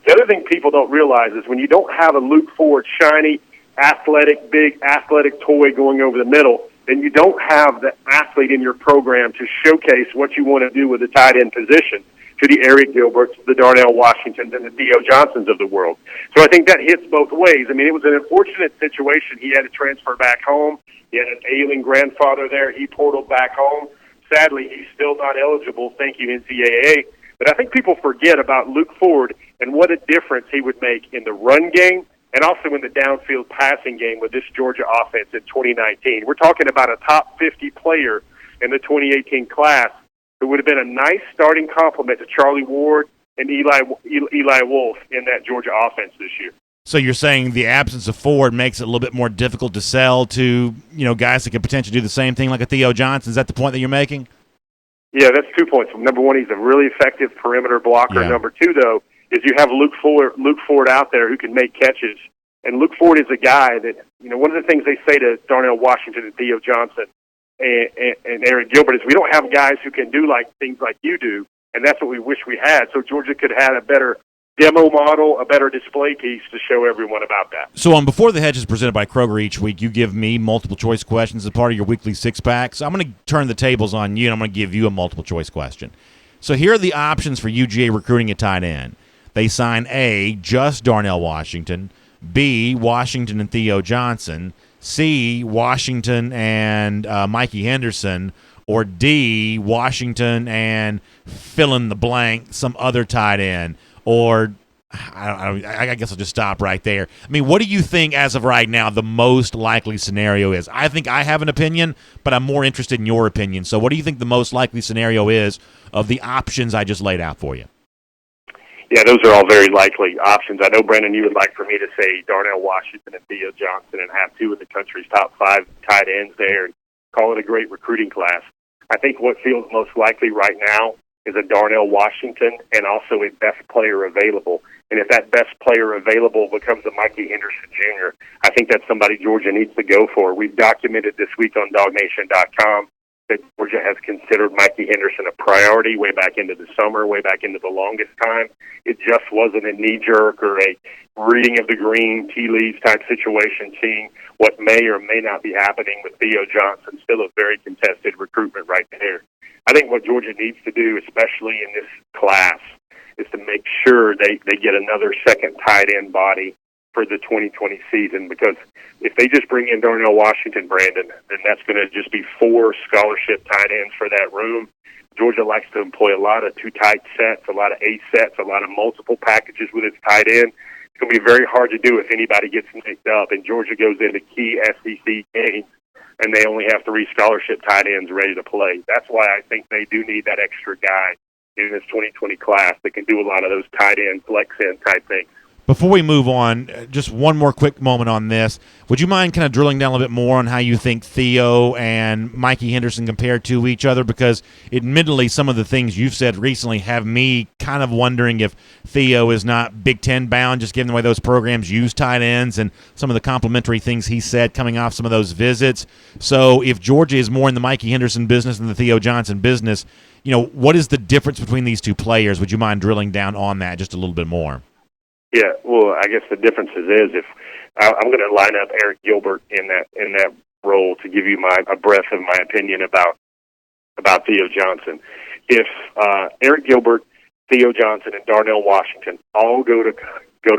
The other thing people don't realize is when you don't have a Luke Ford shiny, athletic, big athletic toy going over the middle, then you don't have the athlete in your program to showcase what you want to do with the tight end position to the Eric Gilberts, the Darnell Washingtons, and the Theo Johnsons of the world. So I think that hits both ways. I mean, it was an unfortunate situation. He had to transfer back home. He had an ailing grandfather there. He portaled back home. Sadly, he's still not eligible. Thank you, NCAA. But I think people forget about Luke Ford and what a difference he would make in the run game and also in the downfield passing game with this Georgia offense in 2019. We're talking about a top 50 player in the 2018 class who would have been a nice starting complement to Charlie Ward and Eli Wolf in that Georgia offense this year. So you're saying the absence of Ford makes it a little bit more difficult to sell to, guys that could potentially do the same thing like a Theo Johnson. Is that the point that you're making? Yeah, that's 2 points. Number one, he's a really effective perimeter blocker. Yeah. Number two, though, is you have Luke Ford out there who can make catches. And Luke Ford is a guy that, one of the things they say to Darnell Washington and Theo Johnson and Eric Gilbert is we don't have guys who can do things like you do, and that's what we wish we had. So Georgia could have had a better demo model, a better display piece to show everyone about that. So on Before the Hedge is presented by Kroger each week, you give me multiple choice questions as part of your weekly six-pack. So I'm going to turn the tables on you, and I'm going to give you a multiple choice question. So here are the options for UGA recruiting a tight end. They sign A, just Darnell Washington, B, Washington and Theo Johnson, C, Washington and Mikey Henderson, or D, Washington and fill in the blank, some other tight end. Or I guess I'll just stop right there. I mean, what do you think as of right now the most likely scenario is? I think I have an opinion, but I'm more interested in your opinion. So what do you think the most likely scenario is of the options I just laid out for you? Yeah, those are all very likely options. I know, Brandon, you would like for me to say Darnell Washington and Theo Johnson and have two of the country's top 5 tight ends there and call it a great recruiting class. I think what feels most likely right now is a Darnell Washington and also a best player available. And if that best player available becomes a Mikey Henderson Jr., I think that's somebody Georgia needs to go for. We've documented this week on DawgNation.com that Georgia has considered Mikey Henderson a priority way back into the summer, way back into the longest time. It just wasn't a knee-jerk or a reading of the green tea leaves type situation, seeing what may or may not be happening with Theo Johnson. Still a very contested recruitment right there. I think what Georgia needs to do, especially in this class, is to make sure they get another second tight end body for the 2020 season, because if they just bring in Darnell Washington, Brandon, then that's going to just be 4 scholarship tight ends for that room. Georgia likes to employ a lot of 2 tight sets, a lot of 8 sets, a lot of multiple packages with its tight end. It's going to be very hard to do if anybody gets mixed up, and Georgia goes into key SEC games and they only have 3 scholarship tight ends ready to play. That's why I think they do need that extra guy in this 2020 class that can do a lot of those tight end, flex end type things. Before we move on, just one more quick moment on this. Would you mind kind of drilling down a little bit more on how you think Theo and Mikey Henderson compare to each other? Because admittedly, some of the things you've said recently have me kind of wondering if Theo is not Big Ten bound, just given the way those programs use tight ends and some of the complimentary things he said coming off some of those visits. So if Georgia is more in the Mikey Henderson business than the Theo Johnson business, what is the difference between these two players? Would you mind drilling down on that just a little bit more? Yeah, well, I guess the difference is if I'm going to line up Eric Gilbert in that role to give you a breath of my opinion about Theo Johnson. If Eric Gilbert, Theo Johnson, and Darnell Washington all go to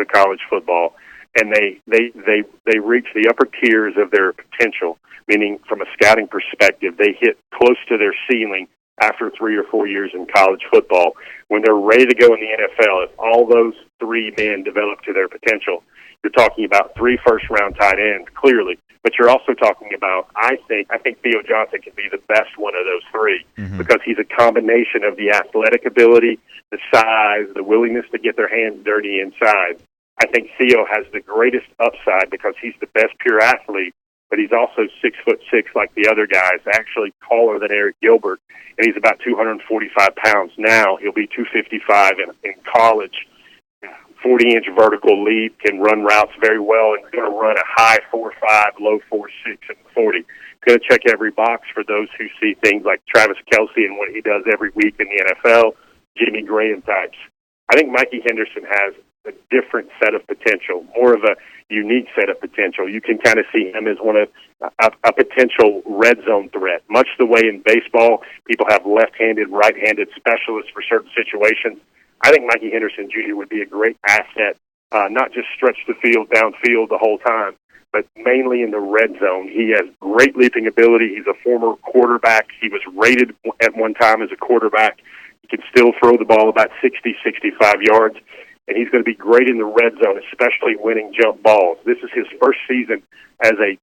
college football and they reach the upper tiers of their potential, meaning from a scouting perspective, they hit close to their ceiling after 3 or 4 years in college football, when they're ready to go in the NFL, if all those three men develop to their potential, you're talking about 3 first-round tight ends, clearly. But you're also talking about, I think Theo Johnson can be the best one of those three because he's a combination of the athletic ability, the size, the willingness to get their hands dirty inside. I think Theo has the greatest upside because he's the best pure athlete, but he's also 6'6" like the other guys, actually taller than Eric Gilbert, and he's about 245 pounds now. He'll be 255 in college. 40-inch vertical leap, can run routes very well, and is going to run a high 4.5, low 4.6 in the 40. He's going to check every box for those who see things like Travis Kelce and what he does every week in the NFL, Jimmy Graham types. I think Mikey Henderson has a different set of potential, more of a unique set of potential. You can kind of see him as one of a potential red zone threat, much the way in baseball people have left-handed, right-handed specialists for certain situations. I think Mikey Henderson Jr. would be a great asset, not just stretch the field downfield the whole time, but mainly in the red zone. He has great leaping ability. He's a former quarterback. He was rated at one time as a quarterback. He can still throw the ball about 60, 65 yards, and he's going to be great in the red zone, especially winning jump balls. This is his first season as a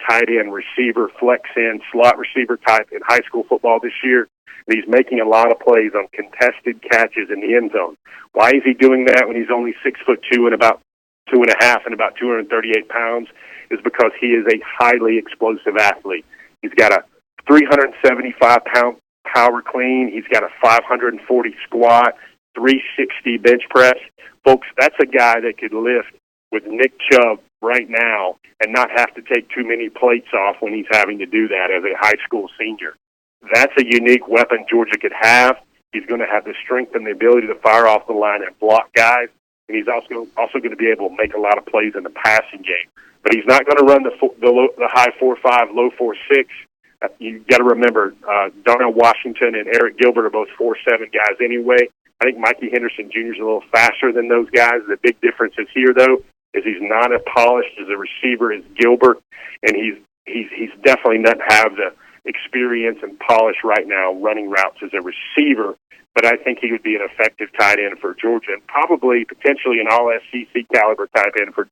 tight end receiver, flex end, slot receiver type in high school football this year. And he's making a lot of plays on contested catches in the end zone. Why is he doing that when he's only 6'2" and about 2.5 and about 238 pounds? Is because he is a highly explosive athlete. He's got a 375-pound power clean. He's got a 540 squat, 360 bench press. Folks, that's a guy that could lift with Nick Chubb right now and not have to take too many plates off when he's having to do that as a high school senior. That's a unique weapon Georgia could have. He's going to have the strength and the ability to fire off the line and block guys, and he's also going to be able to make a lot of plays in the passing game. But he's not going to run the high 4.5, low 4.6. You got to remember, Darnell Washington and Eric Gilbert are both 4.7 guys anyway. I think Mikey Henderson Jr. is a little faster than those guys. The big difference is here, though, is he's not as polished as a receiver as Gilbert, and he's definitely not have the experience and polish right now running routes as a receiver, but I think he would be an effective tight end for Georgia and probably potentially an all-SEC caliber tight end for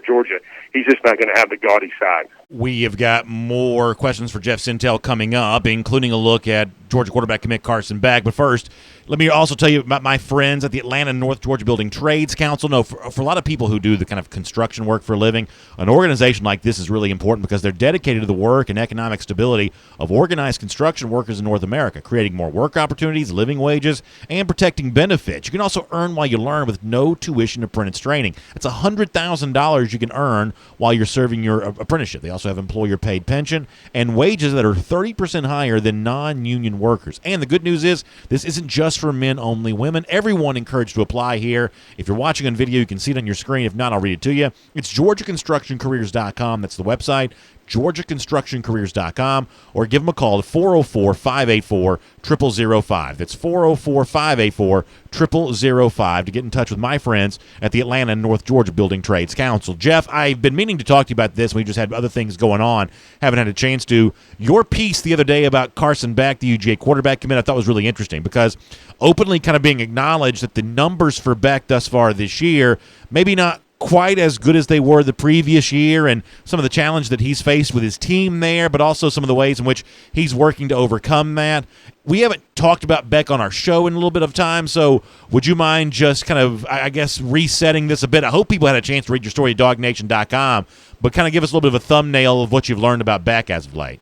Georgia. He's just not going to have the gaudy size. We have got more questions for Jeff Sintel coming up, including a look at Georgia quarterback commit Carson Beck. But first, let me also tell you about my friends at the Atlanta North Georgia Building Trades Council. No, for a lot of people who do the kind of construction work for a living, an organization like this is really important because they're dedicated to the work and economic stability of organized construction workers in North America, creating more work opportunities, living wages, and protecting benefits. You can also earn while you learn with no tuition apprentice training. It's $100,000 you can earn while you're serving your apprenticeship. They also have employer-paid pension and wages that are 30% higher than non-union workers. And the good news is this isn't just for men, only women. Everyone encouraged to apply here. If you're watching on video, you can see it on your screen. If not, I'll read it to you. It's GeorgiaConstructionCareers.com. That's the website. GeorgiaConstructionCareers.com, or give them a call at 404-584-0005. That's 404-584-0005 to get in touch with my friends at the Atlanta North Georgia Building Trades Council. Jeff, I've been meaning to talk to you about this. We just had other things going on. Haven't had a chance to. Your piece the other day about Carson Beck, the UGA quarterback commit, I thought was really interesting because openly kind of being acknowledged that the numbers for Beck thus far this year, maybe not quite as good as they were the previous year, and some of the challenge that he's faced with his team there, but also some of the ways in which he's working to overcome that. We haven't talked about Beck on our show in a little bit of time, so would you mind just kind of, I guess, resetting this a bit? I hope people had a chance to read your story at DawgNation.com, but kind of give us a little bit of a thumbnail of what you've learned about Beck as of late.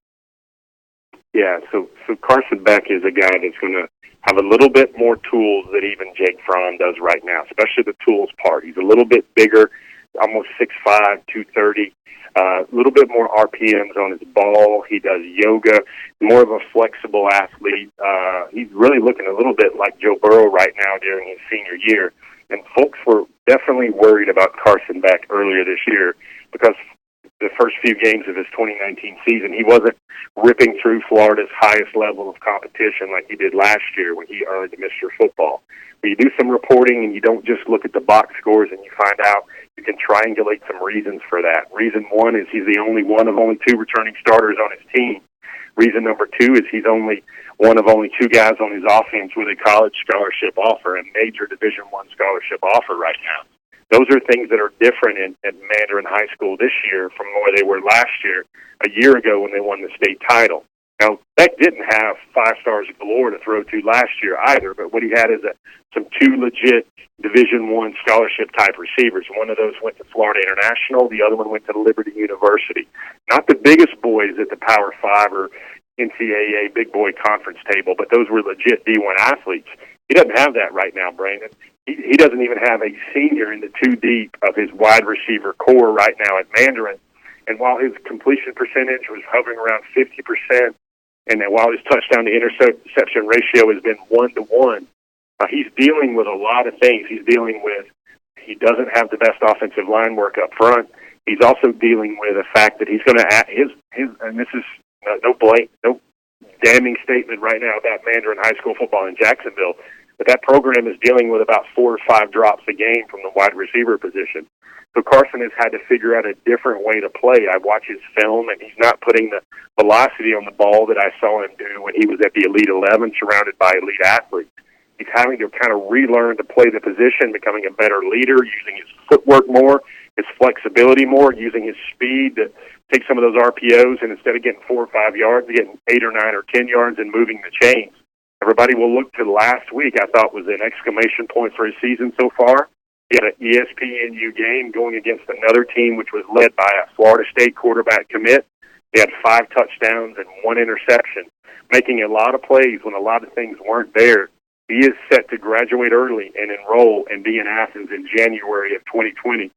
Yeah, so Carson Beck is a guy that's going to have a little bit more tools that even Jake Fromm does right now, especially the tools part. He's a little bit bigger, almost 6'5", 230, a little bit more RPMs on his ball. He does yoga, more of a flexible athlete. He's really looking a little bit like Joe Burrow right now during his senior year. And folks were definitely worried about Carson Beck earlier this year because the first few games of his 2019 season, he wasn't ripping through Florida's highest level of competition like he did last year when he earned Mr. Football. But you do some reporting and you don't just look at the box scores and you find out, you can triangulate some reasons for that. Reason one is he's the only one of only 2 returning starters on his team. Reason number 2 is he's only one of only 2 guys on his offense with a college scholarship offer, a major Division I scholarship offer right now. Those are things that are different at Mandarin High School this year from where they were last year, a year ago when they won the state title. Now, Beck didn't have 5 stars galore to throw to last year either, but what he had is some 2 legit Division I scholarship-type receivers. One of those went to Florida International. The other one went to Liberty University. Not the biggest boys at the Power 5 or NCAA big boy conference table, but those were legit D1 athletes. He doesn't have that right now, Brandon. He doesn't even have a senior in the 2 deep of his wide receiver core right now at Mandarin. And while his completion percentage was hovering around 50%, and while his touchdown to interception ratio has been 1-to-1, he's dealing with a lot of things. He doesn't have the best offensive line work up front. He's also dealing with the fact that he's going to add and this is no damning statement right now about Mandarin High School football in Jacksonville, but that program is dealing with about 4 or 5 drops a game from the wide receiver position. So Carson has had to figure out a different way to play. I watch his film, and he's not putting the velocity on the ball that I saw him do when he was at the Elite 11 surrounded by elite athletes. He's having to kind of relearn to play the position, becoming a better leader, using his footwork more, his flexibility more, using his speed to take some of those RPOs, and instead of getting 4 or 5 yards, getting 8 or 9 or 10 yards and moving the chains. Everybody will look to last week, I thought was an exclamation point for his season so far. He had an ESPNU game going against another team which was led by a Florida State quarterback commit. He had 5 touchdowns and 1 interception, making a lot of plays when a lot of things weren't there. He is set to graduate early and enroll and be in Athens in January of 2020.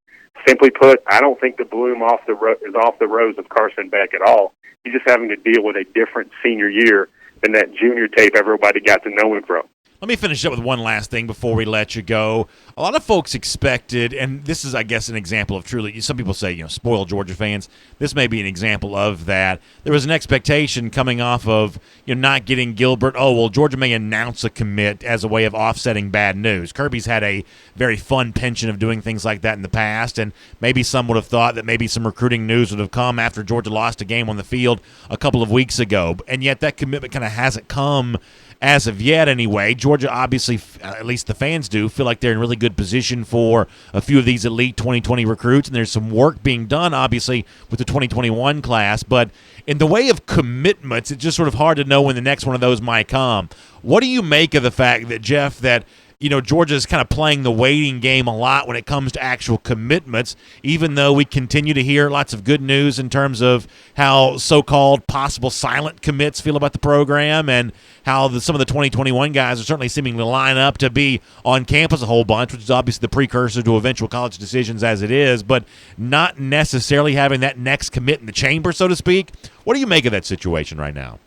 Simply put, I don't think the bloom is off the rose of Carson Beck at all. He's just having to deal with a different senior year than that junior tape everybody got to know him from. Let me finish up with one last thing before we let you go. A lot of folks expected, and this is, I guess, an example of truly, some people say, spoiled Georgia fans. This may be an example of that. There was an expectation coming off of, not getting Gilbert. Oh, well, Georgia may announce a commit as a way of offsetting bad news. Kirby's had a very fun penchant of doing things like that in the past, and maybe some would have thought that maybe some recruiting news would have come after Georgia lost a game on the field a couple of weeks ago. And yet that commitment kind of hasn't come as of yet anyway. Georgia obviously, at least the fans do, feel like they're in really good position for a few of these elite 2020 recruits, and there's some work being done, obviously, with the 2021 class. But in the way of commitments, it's just sort of hard to know when the next one of those might come. What do you make of the fact that, Jeff, that Georgia's kind of playing the waiting game a lot when it comes to actual commitments, even though we continue to hear lots of good news in terms of how so-called possible silent commits feel about the program, and how some of the 2021 guys are certainly seeming to line up to be on campus a whole bunch, which is obviously the precursor to eventual college decisions as it is, but not necessarily having that next commit in the chamber, so to speak. What do you make of that situation right now?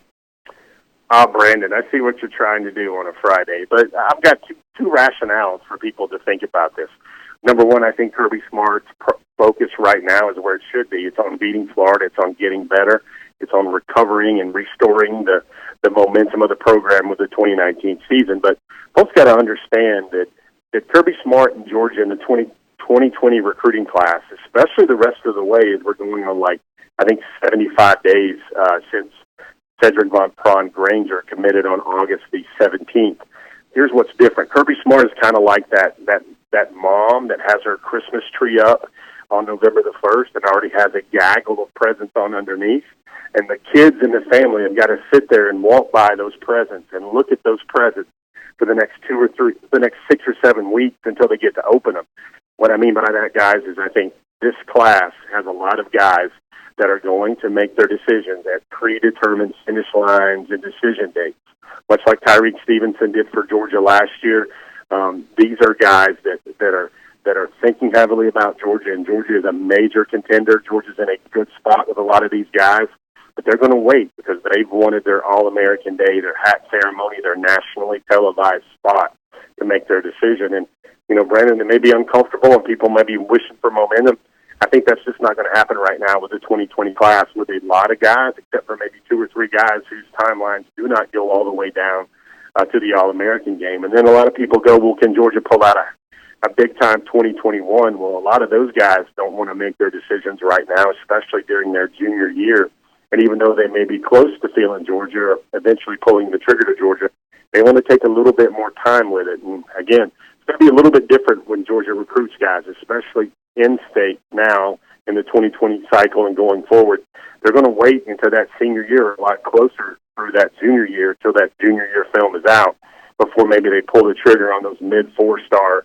Brandon, I see what you're trying to do on a Friday, but I've got two rationales for people to think about this. Number one, I think Kirby Smart's focus right now is where it should be. It's on beating Florida. It's on getting better. It's on recovering and restoring the momentum of the program with the 2019 season. But folks got to understand that Kirby Smart and Georgia in the 2020 recruiting class, especially the rest of the way, as we're going on 75 days since Cedric Von Prawn Granger committed on August the 17th. Here's what's different. Kirby Smart is kind of like that that mom that has her Christmas tree up on November the 1st and already has a gaggle of presents on underneath. And the kids in the family have got to sit there and walk by those presents and look at those presents for the next 6 or 7 weeks until they get to open them. What I mean by that, guys, is I think this class has a lot of guys that are going to make their decisions at predetermined finish lines and decision dates, much like Tyreek Stevenson did for Georgia last year. These are guys that are thinking heavily about Georgia, and Georgia is a major contender. Georgia's in a good spot with a lot of these guys, but they're going to wait because they've wanted their All-American Day, their hat ceremony, their nationally televised spot to make their decision. And, you know, Brandon, it may be uncomfortable and people may be wishing for momentum. I think that's just not going to happen right now with the 2020 class with a lot of guys, except for maybe 2 or 3 guys whose timelines do not go all the way down to the All-American game. And then a lot of people go, well, can Georgia pull out a big-time 2021? Well, a lot of those guys don't want to make their decisions right now, especially during their junior year. And even though they may be close to feeling Georgia or eventually pulling the trigger to Georgia, they want to take a little bit more time with it. And, again, it's going to be a little bit different when Georgia recruits guys, especially in-state now in the 2020 cycle and going forward. They're going to wait until that senior year, a lot closer through that junior year, till that junior year film is out, before maybe they pull the trigger on those mid-4-star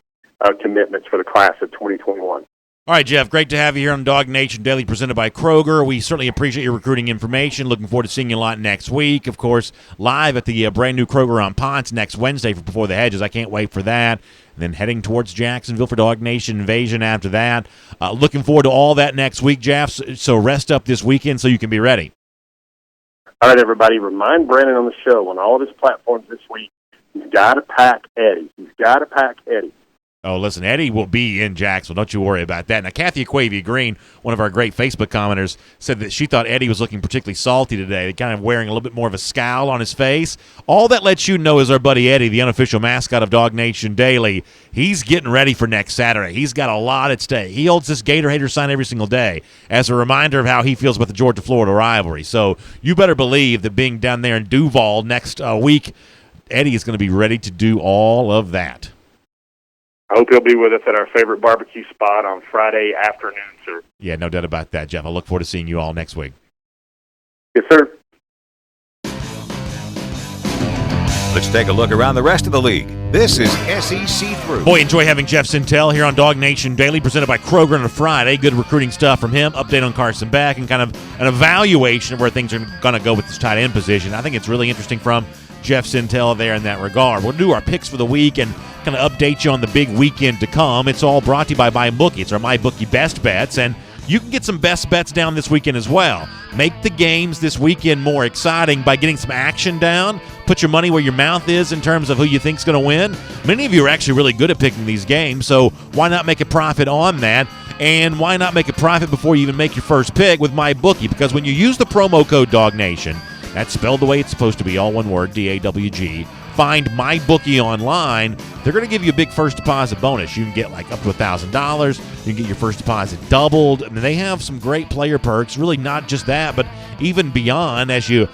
commitments for the class of 2021. All right, Jeff, great to have you here on DawgNation Daily presented by Kroger. We certainly appreciate your recruiting information. Looking forward to seeing you a lot next week. Of course, live at the brand new Kroger on Ponce next Wednesday for Before the Hedges. I can't wait for that. And then heading towards Jacksonville for DawgNation Invasion after that. Looking forward to all that next week, Jeff. So rest up this weekend so you can be ready. All right, everybody, remind Brandon on the show on all of his platforms this week, he's got to pack Eddie. He's got to pack Eddie. Oh, listen, Eddie will be in Jacksonville. Don't you worry about that. Now, Kathy Aquavia Green, one of our great Facebook commenters, said that she thought Eddie was looking particularly salty today, kind of wearing a little bit more of a scowl on his face. All that lets you know is our buddy Eddie, the unofficial mascot of DawgNation Daily, he's getting ready for next Saturday. He's got a lot at stake. He holds this Gator Hater sign every single day as a reminder of how he feels about the Georgia-Florida rivalry. So you better believe that being down there in Duval next week, Eddie is going to be ready to do all of that. I hope he'll be with us at our favorite barbecue spot on Friday afternoon, sir. Yeah, no doubt about that, Jeff. I look forward to seeing you all next week. Yes, sir. Let's take a look around the rest of the league. This is SEC Through. Boy, enjoy having Jeff Sintel here on DawgNation Daily, presented by Kroger on a Friday. Good recruiting stuff from him, update on Carson Beck, and kind of an evaluation of where things are going to go with this tight end position. I think it's really interesting from Jeff Sintel there in that regard. We'll do our picks for the week and kind of update you on the big weekend to come. It's all brought to you by MyBookie. It's our MyBookie Best Bets, and you can get some best bets down this weekend as well. Make the games this weekend more exciting by getting some action down. Put your money where your mouth is in terms of who you think's going to win. Many of you are actually really good at picking these games, so why not make a profit on that? And why not make a profit before you even make your first pick with MyBookie? Because when you use the promo code DawgNation, that's spelled the way it's supposed to be, all one word, DAWG. Find MyBookie online. They're going to give you a big first deposit bonus. You can get like up to $1,000. You can get your first deposit doubled. I mean, they have some great player perks. Really not just that, but even beyond. As you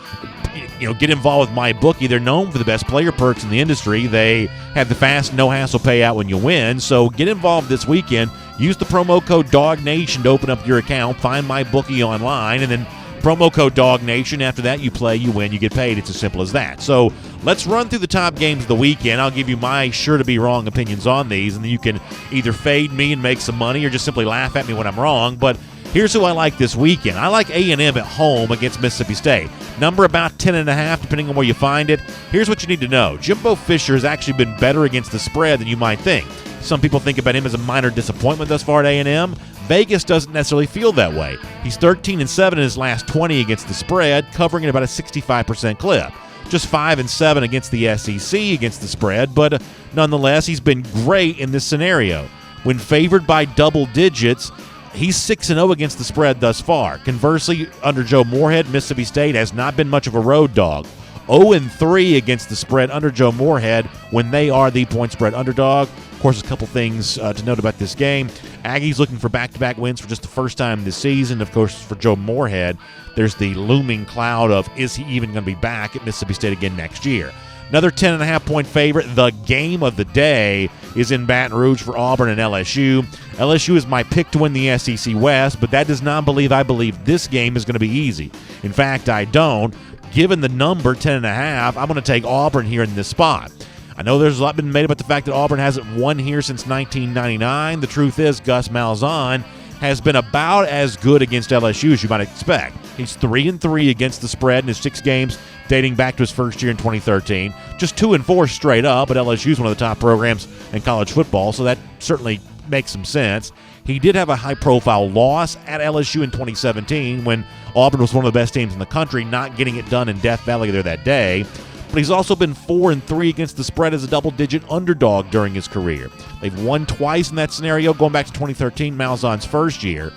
get involved with MyBookie, they're known for the best player perks in the industry. They have the fast, no-hassle payout when you win. So get involved this weekend. Use the promo code DawgNation to open up your account. Find MyBookie online, and then promo code DawgNation. After that, you play, you win, you get paid. It's as simple as that. So let's run through the top games of the weekend. I'll give you my sure-to-be-wrong opinions on these, and then you can either fade me and make some money or just simply laugh at me when I'm wrong. But here's who I like this weekend. I like A&M at home against Mississippi State. Number about 10.5, depending on where you find it. Here's what you need to know. Jimbo Fisher has actually been better against the spread than you might think. Some people think about him as a minor disappointment thus far at A&M. Vegas doesn't necessarily feel that way. He's 13-7 in his last 20 against the spread, covering at about a 65% clip. Just 5-7 against the SEC against the spread, but nonetheless, he's been great in this scenario. When favored by double digits, he's 6-0 against the spread thus far. Conversely, under Joe Moorhead, Mississippi State has not been much of a road dog. 0-3 against the spread under Joe Moorhead when they are the point spread underdog. Of course, a couple things to note about this game. Aggies looking for back-to-back wins for just the first time this season. Of course, for Joe Moorhead, there's the looming cloud of is he even going to be back at Mississippi State again next year. Another 10.5-point favorite, the game of the day, is in Baton Rouge for Auburn and LSU. LSU is my pick to win the SEC West, but that does not believe I believe this game is going to be easy. In fact, I don't. Given the number 10.5, I'm going to take Auburn here in this spot. I know there's a lot been made about the fact that Auburn hasn't won here since 1999. The truth is Gus Malzahn has been about as good against LSU as you might expect. He's 3-3 against the spread in his 6 games dating back to his first year in 2013. Just 2-4 straight up, but LSU is one of the top programs in college football, so that certainly makes some sense. He did have a high-profile loss at LSU in 2017 when Auburn was one of the best teams in the country, not getting it done in Death Valley there that day. But he's also been 4-3 against the spread as a double-digit underdog during his career. They've won twice in that scenario, going back to 2013, Malzahn's first year.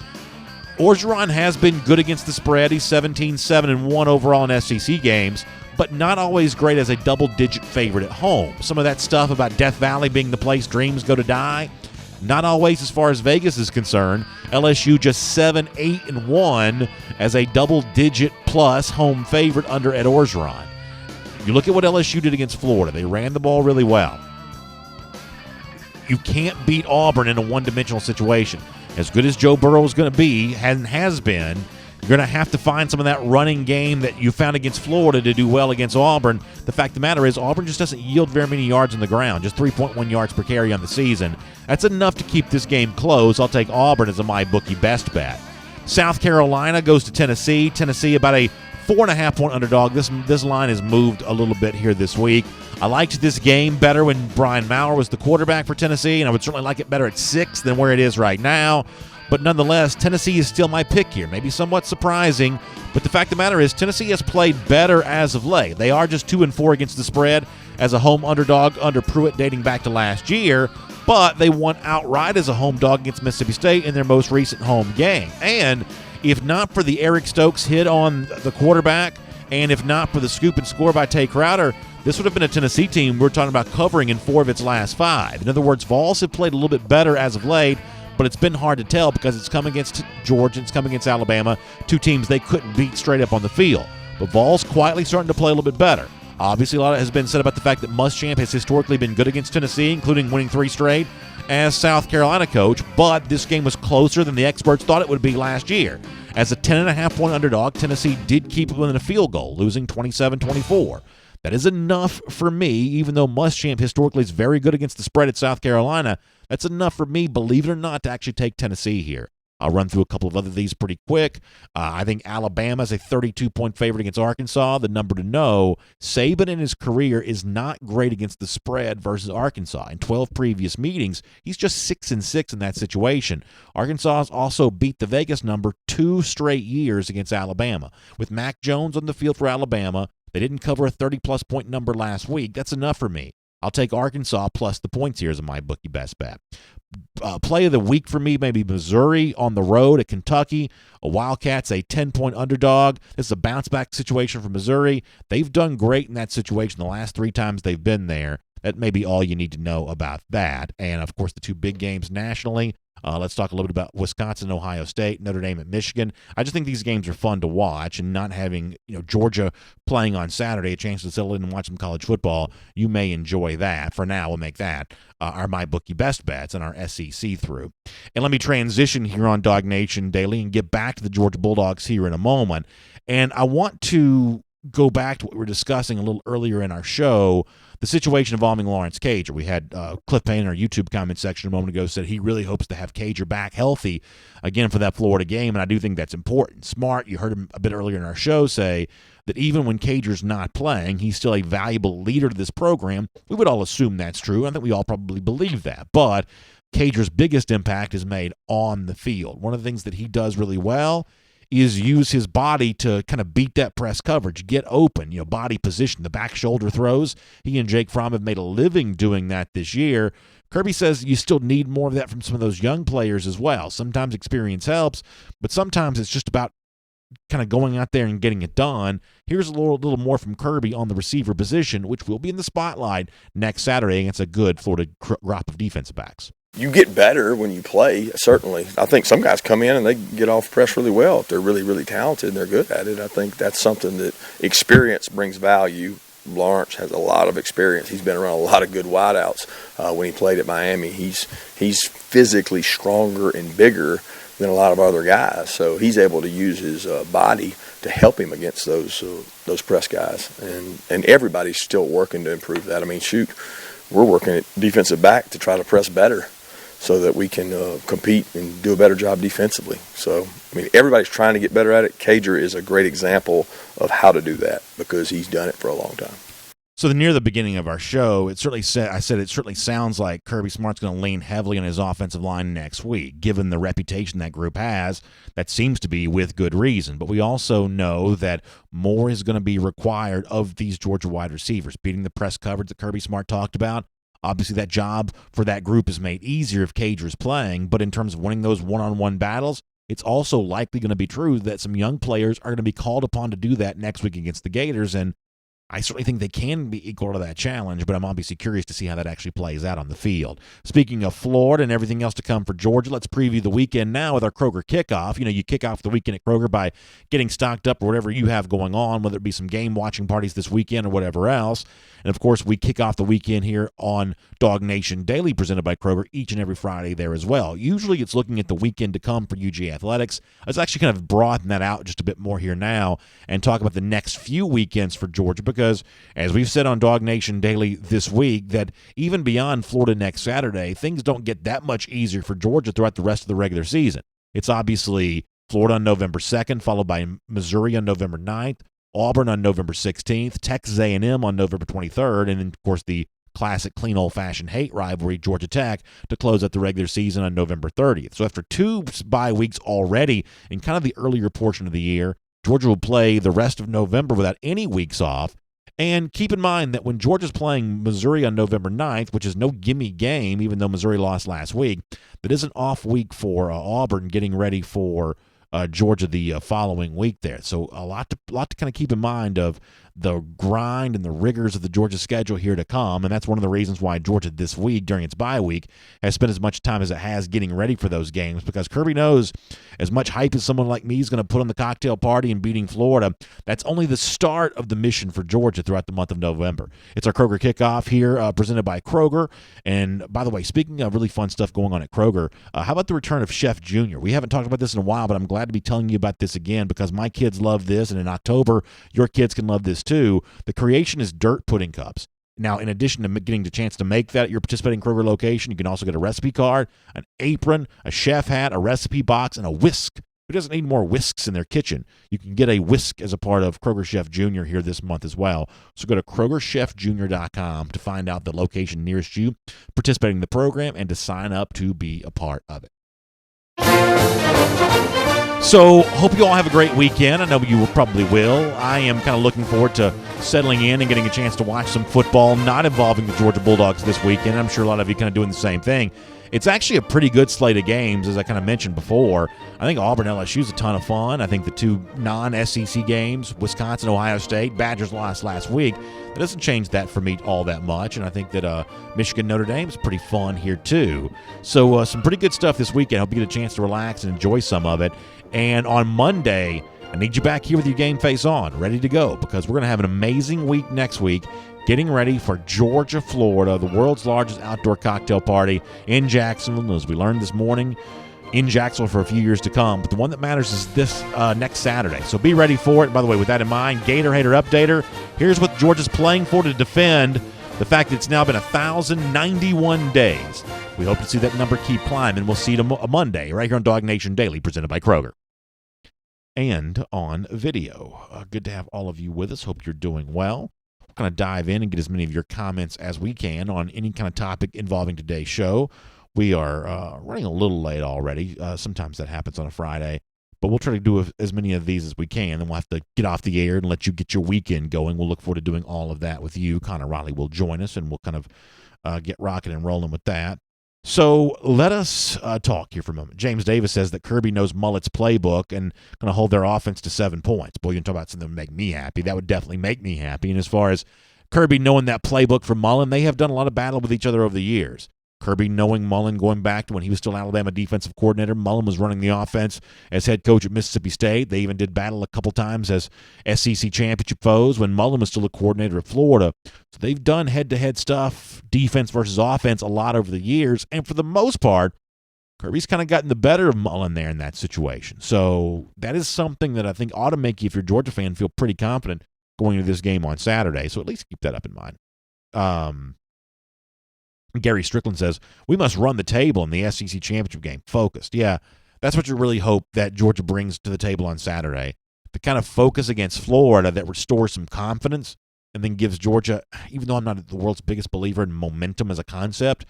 Orgeron has been good against the spread. He's 17-7-1 overall in SEC games, but not always great as a double-digit favorite at home. Some of that stuff about Death Valley being the place dreams go to die, not always as far as Vegas is concerned. LSU just 7-8-1 as a double-digit plus home favorite under Ed Orgeron. You look at what LSU did against Florida. They ran the ball really well. You can't beat Auburn in a one-dimensional situation. As good as Joe Burrow is going to be and has been, you're going to have to find some of that running game that you found against Florida to do well against Auburn. The fact of the matter is Auburn just doesn't yield very many yards on the ground, just 3.1 yards per carry on the season. That's enough to keep this game close. I'll take Auburn as a MyBookie best bet. South Carolina goes to Tennessee. Tennessee about a 4.5-point underdog. This line has moved a little bit here this week. I liked this game better when Brian Maurer was the quarterback for Tennessee, and I would certainly like it better at 6 than where it is right now. But nonetheless, Tennessee is still my pick here. Maybe somewhat surprising, but the fact of the matter is Tennessee has played better as of late. They are just 2-4 against the spread as a home underdog under Pruitt dating back to last year, but they won outright as a home dog against Mississippi State in their most recent home game. And if not for the Eric Stokes hit on the quarterback, and if not for the scoop and score by Tay Crowder, this would have been a Tennessee team we're talking about covering in 4 of its last 5. In other words, Vols have played a little bit better as of late, but it's been hard to tell because it's come against Georgia, it's come against Alabama, 2 teams they couldn't beat straight up on the field. But Vols quietly starting to play a little bit better. Obviously, a lot has been said about the fact that Muschamp has historically been good against Tennessee, including winning 3 straight as South Carolina coach, but this game was closer than the experts thought it would be last year. As a 10.5-point underdog, Tennessee did keep it within a field goal, losing 27-24. That is enough for me, even though Muschamp historically is very good against the spread at South Carolina. That's enough for me, believe it or not, to actually take Tennessee here. I'll run through a couple of other these pretty quick. I think Alabama is a 32-point favorite against Arkansas. The number to know, Saban in his career is not great against the spread versus Arkansas. In 12 previous meetings, he's just 6-6 in that situation. Arkansas has also beat the Vegas number 2 straight years against Alabama. With Mac Jones on the field for Alabama, they didn't cover a 30-plus point number last week. That's enough for me. I'll take Arkansas plus the points here as my bookie best bet. Play of the week for me, maybe Missouri on the road at Kentucky. A Wildcats, a 10-point underdog. This is a bounce-back situation for Missouri. They've done great in that situation the last 3 times they've been there. That may be all you need to know about that. And, of course, the 2 big games nationally. Let's talk a little bit about Wisconsin, Ohio State, Notre Dame at Michigan. I just think these games are fun to watch, and not having Georgia playing on Saturday, a chance to settle in and watch some college football, you may enjoy that. For now, we'll make that our MyBookie best bets and our SEC through. And let me transition here on DawgNation Daily and get back to the Georgia Bulldogs here in a moment. And I want to go back to what we were discussing a little earlier in our show, the situation involving Lawrence Cager. We had Cliff Payne in our YouTube comment section a moment ago said he really hopes to have Cager back healthy again for that Florida game, and I do think that's important. Smart, you heard him a bit earlier in our show say that even when Cager's not playing, he's still a valuable leader to this program. We would all assume that's true. I think we all probably believe that. But Cager's biggest impact is made on the field. One of the things that he does really well is use his body to kind of beat that press coverage, get open, body position, the back shoulder throws. He and Jake Fromm have made a living doing that this year. Kirby says you still need more of that from some of those young players as well. Sometimes experience helps, but sometimes it's just about kind of going out there and getting it done. Here's a little more from Kirby on the receiver position, which will be in the spotlight next Saturday against a good Florida crop of defensive backs. You get better when you play, certainly. I think some guys come in and they get off press really well. If they're really, really talented and they're good at it, I think that's something that experience brings value Lawrence has a lot of experience. He's been around a lot of good wideouts. When he played at Miami, he's physically stronger and bigger than a lot of other guys. So he's able to use his body to help him against those press guys. And everybody's still working to improve that. I mean, shoot, we're working at defensive back to try to press better so that we can compete and do a better job defensively. So, I mean, everybody's trying to get better at it. Cager is a great example of how to do that because he's done it for a long time. So near the beginning of our show, it certainly sounds like Kirby Smart's going to lean heavily on his offensive line next week, given the reputation that group has. That seems to be with good reason. But we also know that more is going to be required of these Georgia wide receivers, beating the press coverage that Kirby Smart talked about. Obviously, that job for that group is made easier if Cager is playing. But in terms of winning those one-on-one battles, it's also likely going to be true that some young players are going to be called upon to do that next week against the Gators. And I certainly think they can be equal to that challenge, but I'm obviously curious to see how that actually plays out on the field. Speaking of Florida and everything else to come for Georgia, let's preview the weekend now with our Kroger kickoff. You know, you kick off the weekend at Kroger by getting stocked up or whatever you have going on, whether it be some game watching parties this weekend or whatever else. And, of course, we kick off the weekend here on DawgNation Daily, presented by Kroger, each and every Friday there as well. Usually it's looking at the weekend to come for UGA Athletics. Let's actually kind of broaden that out just a bit more here now and talk about the next few weekends for Georgia because, as we've said on DawgNation Daily this week, that even beyond Florida next Saturday, things don't get that much easier for Georgia throughout the rest of the regular season. It's obviously Florida on November 2nd, followed by Missouri on November 9th, Auburn on November 16th, Texas A&M on November 23rd, and then, of course, the classic clean old-fashioned hate rivalry, Georgia Tech, to close out the regular season on November 30th. So after 2 bye weeks already in kind of the earlier portion of the year, Georgia will play the rest of November without any weeks off. And keep in mind that when Georgia's playing Missouri on November 9th, which is no gimme game, even though Missouri lost last week, that is an off week for Auburn getting ready for Georgia the following week there. So a lot to kind of keep in mind of the grind and the rigors of the Georgia schedule here to come, and that's one of the reasons why Georgia this week, during its bye week, has spent as much time as it has getting ready for those games, because Kirby knows as much hype as someone like me is going to put on the cocktail party and beating Florida, that's only the start of the mission for Georgia throughout the month of November. It's our Kroger kickoff here, presented by Kroger. And by the way, speaking of really fun stuff going on at Kroger, how about the return of Chef Jr.? We haven't talked about this in a while, but I'm glad to be telling you about this again because my kids love this, and in October, your kids can love this too. The creation is dirt pudding cups. Now, in addition to getting the chance to make that at your participating Kroger location, you can also get a recipe card, an apron, a chef hat, a recipe box, and a whisk. Who doesn't need more whisks in their kitchen? You can get a whisk as a part of Kroger Chef Jr. here this month as well. So go to KrogerChefJr.com to find out the location nearest you, participating in the program, and to sign up to be a part of it. So, hope you all have a great weekend. I know you probably will. I am kind of looking forward to settling in and getting a chance to watch some football not involving the Georgia Bulldogs this weekend. I'm sure a lot of you kind of doing the same thing. It's actually a pretty good slate of games, as I kind of mentioned before. I think Auburn-LSU is a ton of fun. I think the 2 non-SEC games, Wisconsin-Ohio State, Badgers lost last week. That doesn't change that for me all that much, and I think that Michigan-Notre Dame is pretty fun here too. So some pretty good stuff this weekend. I hope you get a chance to relax and enjoy some of it. And on Monday, I need you back here with your game face on, ready to go, because we're going to have an amazing week next week, getting ready for Georgia, Florida, the world's largest outdoor cocktail party in Jacksonville, as we learned this morning, in Jacksonville for a few years to come. But the one that matters is this next Saturday. So be ready for it. By the way, with that in mind, Gator Hater Updater, here's what Georgia's playing for to defend the fact that it's now been 1,091 days. We hope to see that number keep climbing. We'll see you on Monday right here on DawgNation Daily, presented by Kroger. And on video. Good to have all of you with us. Hope you're doing well. We're going to dive in and get as many of your comments as we can on any kind of topic involving today's show. We are running a little late already. Sometimes that happens on a Friday. But we'll try to do as many of these as we can. Then we'll have to get off the air and let you get your weekend going. We'll look forward to doing all of that with you. Connor Riley will join us, and we'll kind of get rocking and rolling with that. So let us talk here for a moment. James Davis says that Kirby knows Mullet's playbook and going to hold their offense to 7 points. Boy, you can talk about something that would make me happy. That would definitely make me happy. And as far as Kirby knowing that playbook from Mullen, they have done a lot of battle with each other over the years. Kirby knowing Mullen going back to when he was still Alabama defensive coordinator. Mullen was running the offense as head coach at Mississippi State. They even did battle a couple times as SEC championship foes when Mullen was still a coordinator at Florida. So they've done head-to-head stuff, defense versus offense, a lot over the years. And for the most part, Kirby's kind of gotten the better of Mullen there in that situation. So that is something that I think ought to make you, if you're a Georgia fan, feel pretty confident going into this game on Saturday. So at least keep that up in mind. Gary Strickland says, we must run the table in the SEC championship game. Focused. Yeah, that's what you really hope that Georgia brings to the table on Saturday. The kind of focus against Florida that restores some confidence and then gives Georgia, even though I'm not the world's biggest believer in momentum as a concept,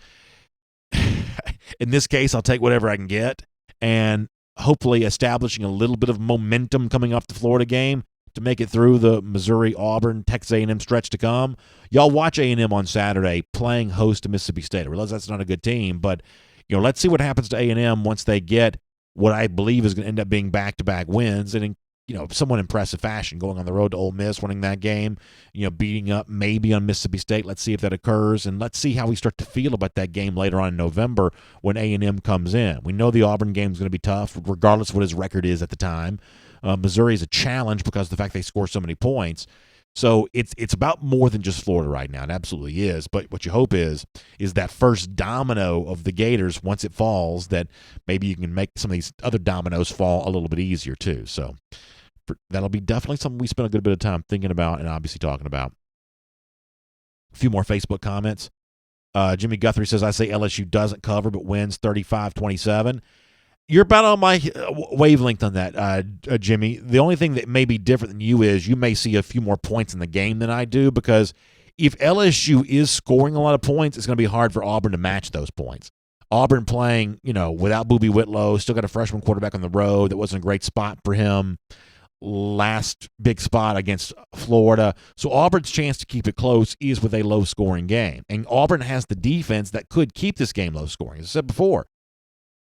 in this case, I'll take whatever I can get. And hopefully establishing a little bit of momentum coming off the Florida game to make it through the Missouri, Auburn, Texas A&M stretch to come. Y'all watch A&M on Saturday playing host to Mississippi State. I realize that's not a good team, but let's see what happens to A&M once they get what I believe is going to end up being back-to-back wins and in somewhat impressive fashion, going on the road to Ole Miss, winning that game, beating up maybe on Mississippi State. Let's see if that occurs, and let's see how we start to feel about that game later on in November when A&M comes in. We know the Auburn game is going to be tough, regardless of what his record is at the time. Missouri is a challenge because of the fact they score so many points. So it's about more than just Florida right now. It absolutely is. But what you hope is that first domino of the Gators, once it falls, that maybe you can make some of these other dominoes fall a little bit easier too. So that'll be definitely something we spend a good bit of time thinking about and obviously talking about. A few more Facebook comments. Jimmy Guthrie says, I say LSU doesn't cover but wins 35-27. You're about on my wavelength on that, Jimmy. The only thing that may be different than you is you may see a few more points in the game than I do, because if LSU is scoring a lot of points, it's going to be hard for Auburn to match those points. Auburn playing, without Boobie Whitlow, still got a freshman quarterback on the road. That wasn't a great spot for him. Last big spot against Florida. So Auburn's chance to keep it close is with a low-scoring game. And Auburn has the defense that could keep this game low-scoring. As I said before,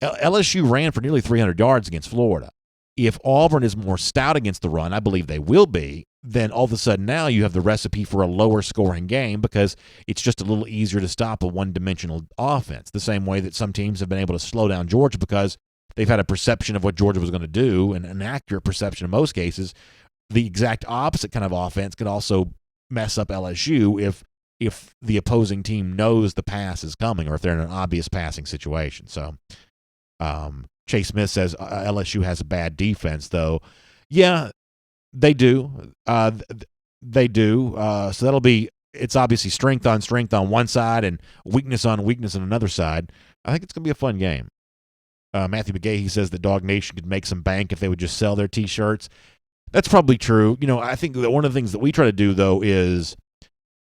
LSU ran for nearly 300 yards against Florida. If Auburn is more stout against the run, I believe they will be, then all of a sudden now you have the recipe for a lower-scoring game because it's just a little easier to stop a one-dimensional offense, the same way that some teams have been able to slow down Georgia because they've had a perception of what Georgia was going to do, and an accurate perception in most cases. The exact opposite kind of offense could also mess up LSU if the opposing team knows the pass is coming or if they're in an obvious passing situation. So Chase Smith says LSU has a bad defense, though. Yeah, they do. They do. So it's obviously strength on one side and weakness on weakness on another side. I think it's going to be a fun game. Matthew McGahee says that DawgNation could make some bank if they would just sell their T-shirts. That's probably true. I think that one of the things that we try to do, though, is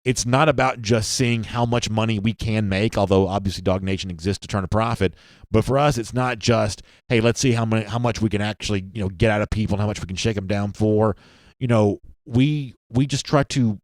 it's not about just seeing how much money we can make, although obviously DawgNation exists to turn a profit. But for us, it's not just, hey, let's see how much we can actually get out of people and how much we can shake them down for. We just try to.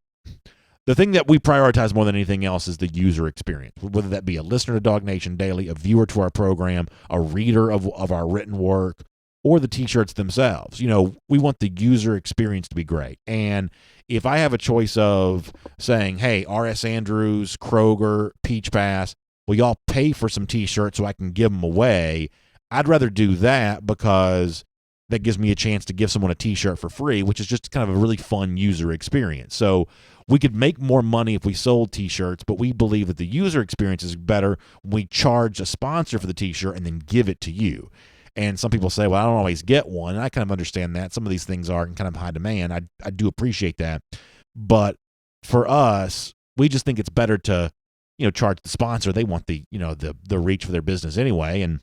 The thing that we prioritize more than anything else is the user experience, whether that be a listener to DawgNation Daily, a viewer to our program, a reader of our written work, or the T-shirts themselves. We want the user experience to be great. And if I have a choice of saying, hey, R.S. Andrews, Kroger, Peach Pass, will y'all pay for some T-shirts so I can give them away, I'd rather do that because that gives me a chance to give someone a T-shirt for free, which is just kind of a really fun user experience. So we could make more money if we sold T-shirts, but we believe that the user experience is better when we charge a sponsor for the T-shirt and then give it to you. And some people say, well, I don't always get one. And I kind of understand that. Some of these things are in kind of high demand. I do appreciate that. But for us, we just think it's better to, charge the sponsor. They want the reach for their business anyway. And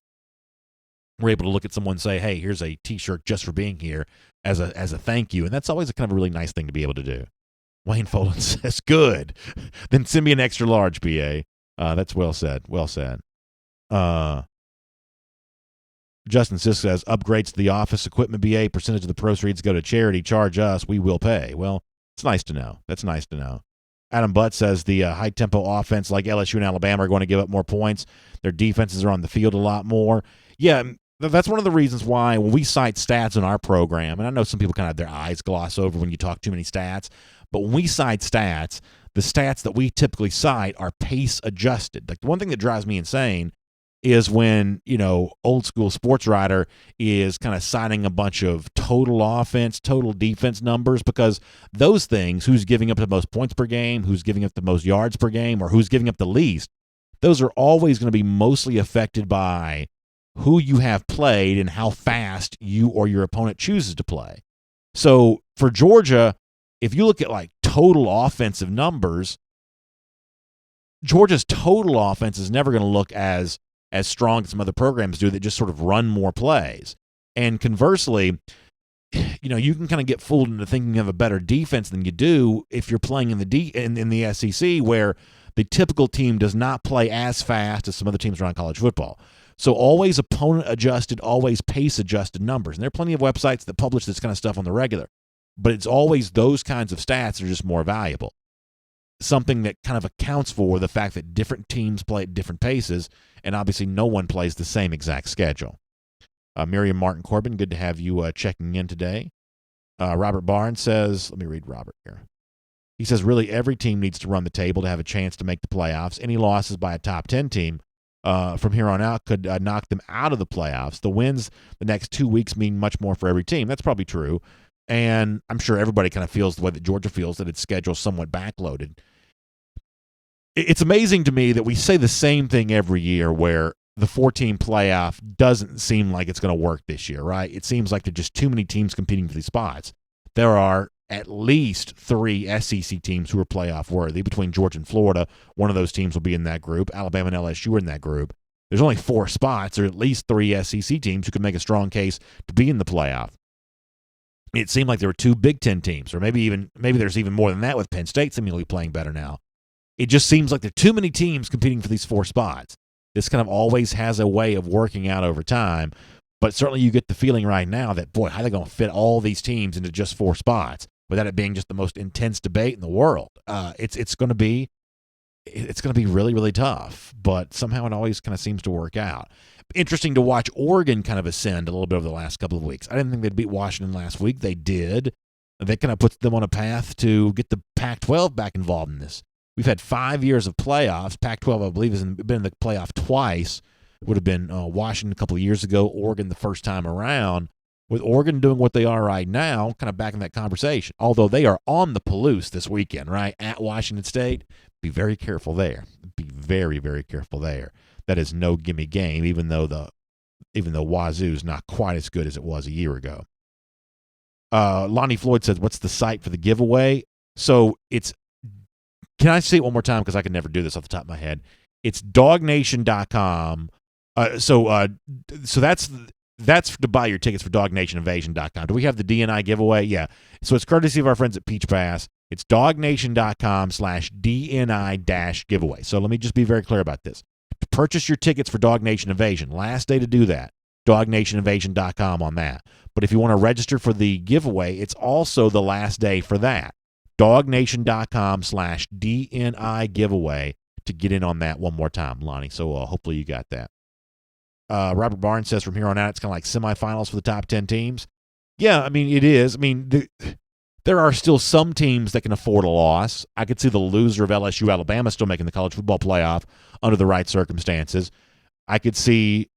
we're able to look at someone and say, hey, here's a T-shirt just for being here as a thank you. And that's always a kind of a really nice thing to be able to do. Wayne Folan says, good. Then send me an extra large, PA. That's well said. Well said. Justin Sisk says, upgrades to the office equipment, BA, percentage of the proceeds go to charity, charge us, we will pay. Well, it's nice to know. That's nice to know. Adam Butt says the high-tempo offense like LSU and Alabama are going to give up more points. Their defenses are on the field a lot more. Yeah, that's one of the reasons why when we cite stats in our program, and I know some people kind of have their eyes gloss over when you talk too many stats, but when we cite stats, the stats that we typically cite are pace adjusted. Like, the one thing that drives me insane is when, old school sports writer is kind of citing a bunch of total offense, total defense numbers, because those things, who's giving up the most points per game, who's giving up the most yards per game, or who's giving up the least, those are always going to be mostly affected by who you have played and how fast you or your opponent chooses to play. So for Georgia, if you look at like total offensive numbers, Georgia's total offense is never going to look as strong as some other programs do that just sort of run more plays. And conversely, you can kind of get fooled into thinking you have a better defense than you do if you're playing in the SEC, where the typical team does not play as fast as some other teams around college football. So always opponent-adjusted, always pace-adjusted numbers. And there are plenty of websites that publish this kind of stuff on the regular. But it's always those kinds of stats that are just more valuable. Something that kind of accounts for the fact that different teams play at different paces, and obviously no one plays the same exact schedule. Miriam Martin Corbin, good to have you checking in today. Robert Barnes says, let me read Robert here. He says, really, every team needs to run the table to have a chance to make the playoffs. Any losses by a top 10 team from here on out could knock them out of the playoffs. The wins the next 2 weeks mean much more for every team. That's probably true. And I'm sure everybody kind of feels the way that Georgia feels, that its schedule is somewhat backloaded. It's amazing to me that we say the same thing every year, where the 4-team playoff doesn't seem like it's going to work this year, right? It seems like there are just too many teams competing for these spots. There are at least 3 SEC teams who are playoff worthy. Between Georgia and Florida, one of those teams will be in that group. Alabama and LSU are in that group. There's only 4 spots. There are at least 3 SEC teams who can make a strong case to be in the playoff. It seemed like there were 2 Big Ten teams, or maybe there's even more than that, with Penn State seemingly playing better now. It just seems like there are too many teams competing for these 4 spots. This kind of always has a way of working out over time, but certainly you get the feeling right now that, boy, how are they going to fit all these teams into just 4 spots without it being just the most intense debate in the world? It's going to be really, really tough, but somehow it always kind of seems to work out. Interesting to watch Oregon kind of ascend a little bit over the last couple of weeks. I didn't think they'd beat Washington last week. They did. That kind of puts them on a path to get the Pac-12 back involved in this. We've had 5 years of playoffs. Pac-12, I believe, has been in the playoff twice. Would have been Washington a couple of years ago, Oregon the first time around. With Oregon doing what they are right now, kind of back in that conversation. Although they are on the Palouse this weekend, right, at Washington State. Be very careful there. Be very, very careful there. That is no gimme game, even though Wazoo's not quite as good as it was a year ago. Lonnie Floyd says, what's the site for the giveaway? So it's, can I say it one more time, because I can never do this off the top of my head. It's DawgNation.com. So that's to buy your tickets for DawgNationInvasion.com. Do we have the DNI giveaway? Yeah. So it's courtesy of our friends at Peach Pass. It's DawgNation.com/DNI-giveaway. So let me just be very clear about this. To purchase your tickets for Dog Nation Invasion, last day to do that, DawgNationInvasion.com on that. But if you want to register for the giveaway, it's also the last day for that. DawgNation.com/DNI-giveaway to get in on that one more time, Lonnie. So hopefully you got that. Robert Barnes says from here on out, it's kind of like semifinals for the top 10 teams. Yeah, I mean, it is. I mean, there are still some teams that can afford a loss. I could see the loser of LSU, Alabama still making the college football playoff under the right circumstances. I could see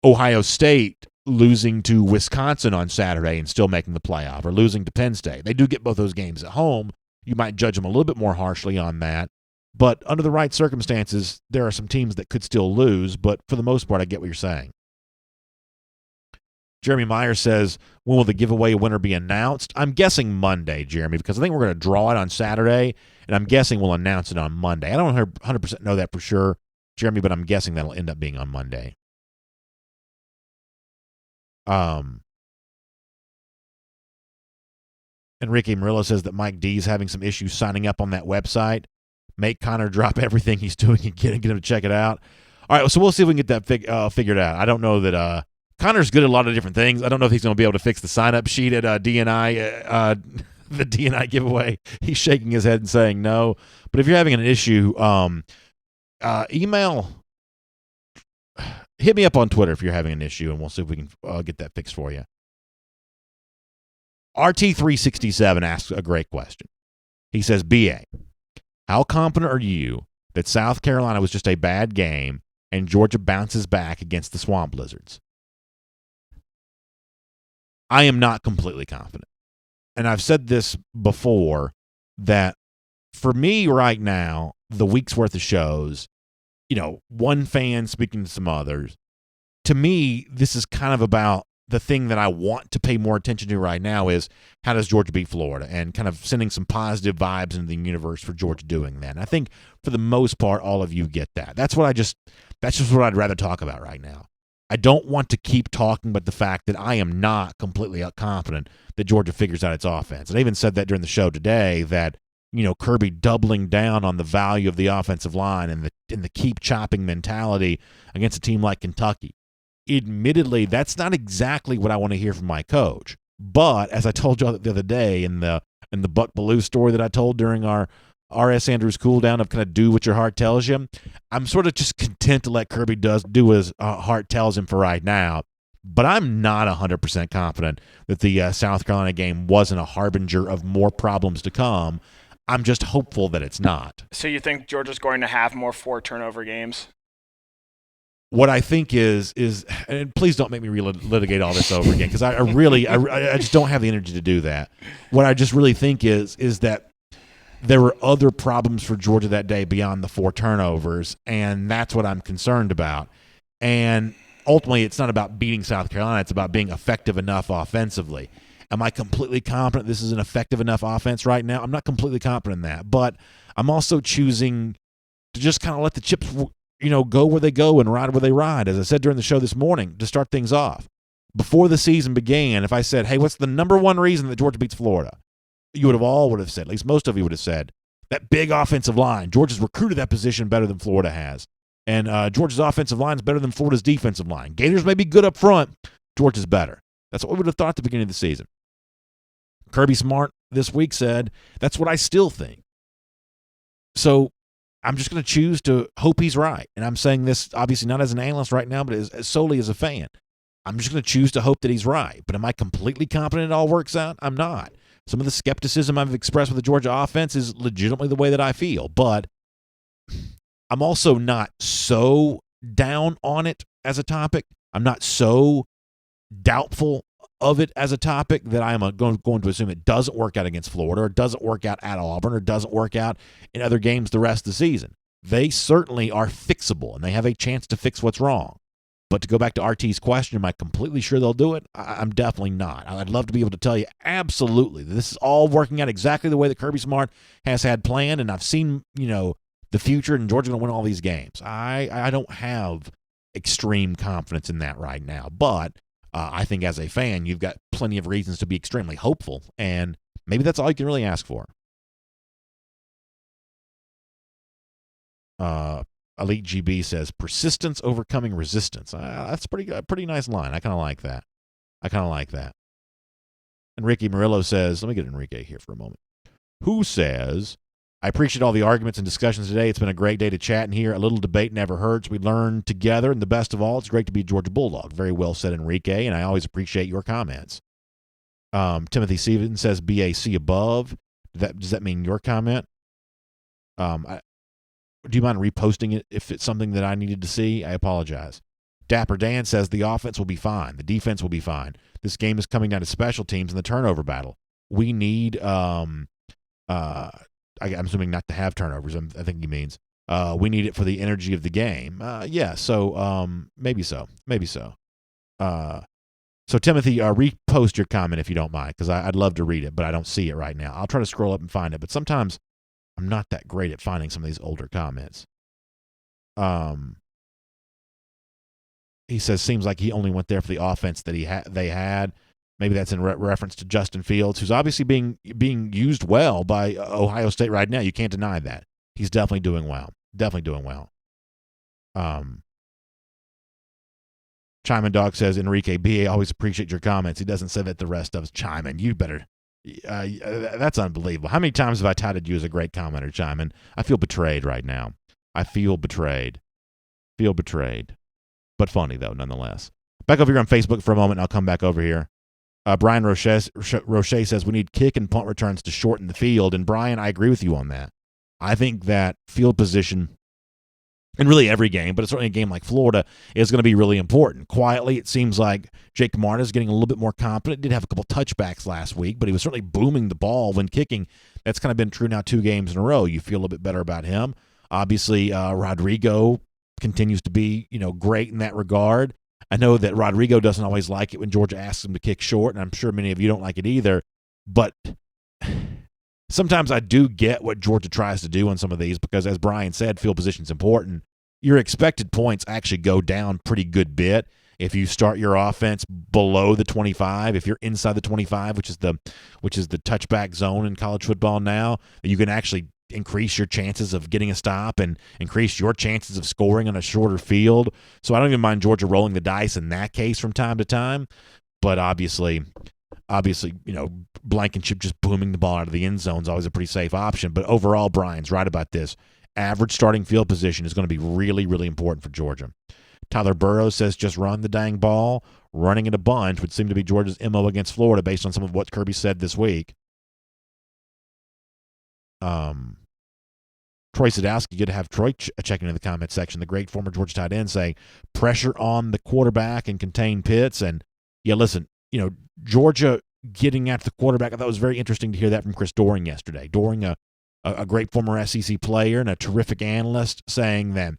Ohio State losing to Wisconsin on Saturday and still making the playoff, or losing to Penn State. They do get both those games at home. You might judge them a little bit more harshly on that. But under the right circumstances, there are some teams that could still lose, but for the most part, I get what you're saying. Jeremy Meyer says, when will the giveaway winner be announced? I'm guessing Monday, Jeremy, because I think we're going to draw it on Saturday, and I'm guessing we'll announce it on Monday. I don't 100% know that for sure, Jeremy, but I'm guessing that'll end up being on Monday. Enrique Murillo says that Mike D is having some issues signing up on that website. Make Connor drop everything he's doing and get him to check it out. All right, so we'll see if we can get that figured out. I don't know that Connor's good at a lot of different things. I don't know if he's going to be able to fix the sign-up sheet at DNI, the DNI giveaway. He's shaking his head and saying no. But if you're having an issue, email, hit me up on Twitter if you're having an issue, and we'll see if we can get that fixed for you. RT367 asks a great question. He says, BA, how confident are you that South Carolina was just a bad game and Georgia bounces back against the Swamp Lizards? I am not completely confident. And I've said this before, that for me right now, the week's worth of shows, one fan speaking to some others, to me, this is kind of about the thing that I want to pay more attention to right now is how does Georgia beat Florida, and kind of sending some positive vibes into the universe for Georgia doing that. And I think for the most part, all of you get that. That's just what I'd rather talk about right now. I don't want to keep talking about the fact that I am not completely confident that Georgia figures out its offense. And I even said that during the show today that, Kirby doubling down on the value of the offensive line and the keep chopping mentality against a team like Kentucky. Admittedly, that's not exactly what I want to hear from my coach. But as I told you the other day in the Buck Bellew story that I told during our R.S. Andrews cool down of kind of do what your heart tells you, I'm sort of just content to let Kirby do as heart tells him for right now. But I'm not 100% confident that the South Carolina game wasn't a harbinger of more problems to come. I'm just hopeful that it's not. So you think Georgia's going to have more 4-turnover games? What I think is, and please don't make me relitigate all this over again, because I just don't have the energy to do that. What I just really think is that there were other problems for Georgia that day beyond the 4 turnovers, and that's what I'm concerned about. And ultimately, it's not about beating South Carolina. It's about being effective enough offensively. Am I completely confident this is an effective enough offense right now? I'm not completely confident in that, but I'm also choosing to just kind of let the chips go where they go and ride where they ride. As I said during the show this morning, to start things off, before the season began, if I said, hey, what's the number one reason that Georgia beats Florida? You would have said, at least most of you would have said, that big offensive line. Georgia's recruited that position better than Florida has. And Georgia's offensive line is better than Florida's defensive line. Gators may be good up front. Georgia's better. That's what we would have thought at the beginning of the season. Kirby Smart this week said, that's what I still think. So I'm just going to choose to hope he's right. And I'm saying this obviously not as an analyst right now, but as solely as a fan. I'm just going to choose to hope that he's right. But am I completely confident it all works out? I'm not. Some of the skepticism I've expressed with the Georgia offense is legitimately the way that I feel. But I'm also not so down on it as a topic. I'm not so doubtful of it as a topic that I am going to assume it doesn't work out against Florida, or doesn't work out at Auburn, or doesn't work out in other games the rest of the season. They certainly are fixable, and they have a chance to fix what's wrong. But to go back to RT's question, am I completely sure they'll do it? I'm definitely not. I'd love to be able to tell you absolutely that this is all working out exactly the way that Kirby Smart has had planned, and I've seen, the future, and Georgia's going to win all these games. I don't have extreme confidence in that right now, but I think as a fan, you've got plenty of reasons to be extremely hopeful, and maybe that's all you can really ask for. Elite GB says, persistence overcoming resistance. That's a pretty nice line. I kind of like that. Enrique Murillo says, let me get Enrique here for a moment, who says, I appreciate all the arguments and discussions today. It's been a great day to chat and hear. A little debate never hurts. We learn together, and the best of all, it's great to be a Georgia Bulldog. Very well said, Enrique, and I always appreciate your comments. Timothy Stevens says, BAC above. Does that mean your comment? Do you mind reposting it if it's something that I needed to see? I apologize. Dapper Dan says the offense will be fine. The defense will be fine. This game is coming down to special teams in the turnover battle. We need I'm assuming not to have turnovers. I think he means we need it for the energy of the game. So maybe so. So Timothy, repost your comment if you don't mind, because I'd love to read it, but I don't see it right now. I'll try to scroll up and find it, but sometimes I'm not that great at finding some of these older comments. He says, seems like he only went there for the offense that they had. Maybe that's in reference to Justin Fields, who's obviously being used well by Ohio State right now. You can't deny that. He's definitely doing well. Chime Dog says, Enrique, BA, always appreciate your comments. He doesn't say that the rest of us. Chime in. You better. That's unbelievable. How many times have I touted you as a great commenter, Chime in? I feel betrayed right now. I feel betrayed. But funny, though, nonetheless. Back over here on Facebook for a moment, and I'll come back over here Brian Roche says we need kick and punt returns to shorten the field. And Brian, I agree with you on that. I think that field position in really every game, but certainly a game like Florida, is going to be really important. Quietly, it seems like Jake Martin is getting a little bit more confident. Did have a couple touchbacks last week, but he was certainly booming the ball when kicking. That's kind of been true now 2 games in a row. You feel a little bit better about him. Obviously, Rodrigo continues to be, great in that regard. I know that Rodrigo doesn't always like it when Georgia asks him to kick short, and I'm sure many of you don't like it either. But sometimes I do get what Georgia tries to do on some of these because, as Brian said, field position is important. Your expected points actually go down pretty good bit if you start your offense below the 25. If you're inside the 25, which is the touchback zone in college football now, you can actually increase your chances of getting a stop and increase your chances of scoring on a shorter field. So I don't even mind Georgia rolling the dice in that case from time to time. But obviously, Blankenship just booming the ball out of the end zone is always a pretty safe option. But overall, Brian's right about this. Average starting field position is going to be really, really important for Georgia. Tyler Burrows says just run the dang ball. Running it a bunch would seem to be Georgia's MO against Florida based on some of what Kirby said this week. Troy Sadowski, good to have Troy checking in the comment section. The great former Georgia tight end saying pressure on the quarterback and contain Pitts. And, yeah, listen, Georgia getting at the quarterback, I thought it was very interesting to hear that from Chris Doering yesterday. Doering, a great former SEC player and a terrific analyst, saying that,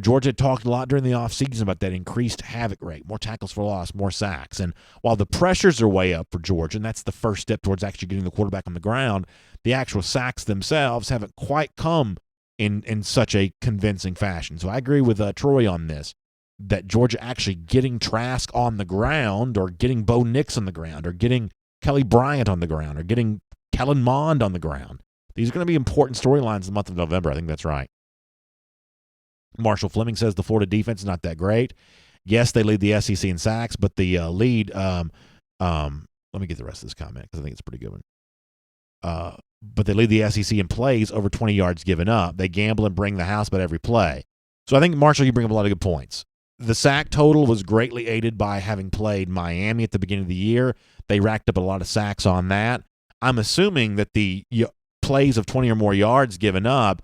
Georgia had talked a lot during the offseason about that increased havoc rate, more tackles for loss, more sacks. And while the pressures are way up for Georgia, and that's the first step towards actually getting the quarterback on the ground, the actual sacks themselves haven't quite come in such a convincing fashion. So I agree with Troy on this, that Georgia actually getting Trask on the ground, or getting Bo Nix on the ground, or getting Kelly Bryant on the ground, or getting Kellen Mond on the ground. These are going to be important storylines in the month of November. I think that's right. Marshall Fleming says the Florida defense is not that great. Yes, they lead the SEC in sacks, but the lead let me get the rest of this comment because I think it's a pretty good one. But they lead the SEC in plays over 20 yards given up. They gamble and bring the house about every play. So I think, Marshall, you bring up a lot of good points. The sack total was greatly aided by having played Miami at the beginning of the year. They racked up a lot of sacks on that. I'm assuming that the plays of 20 or more yards given up,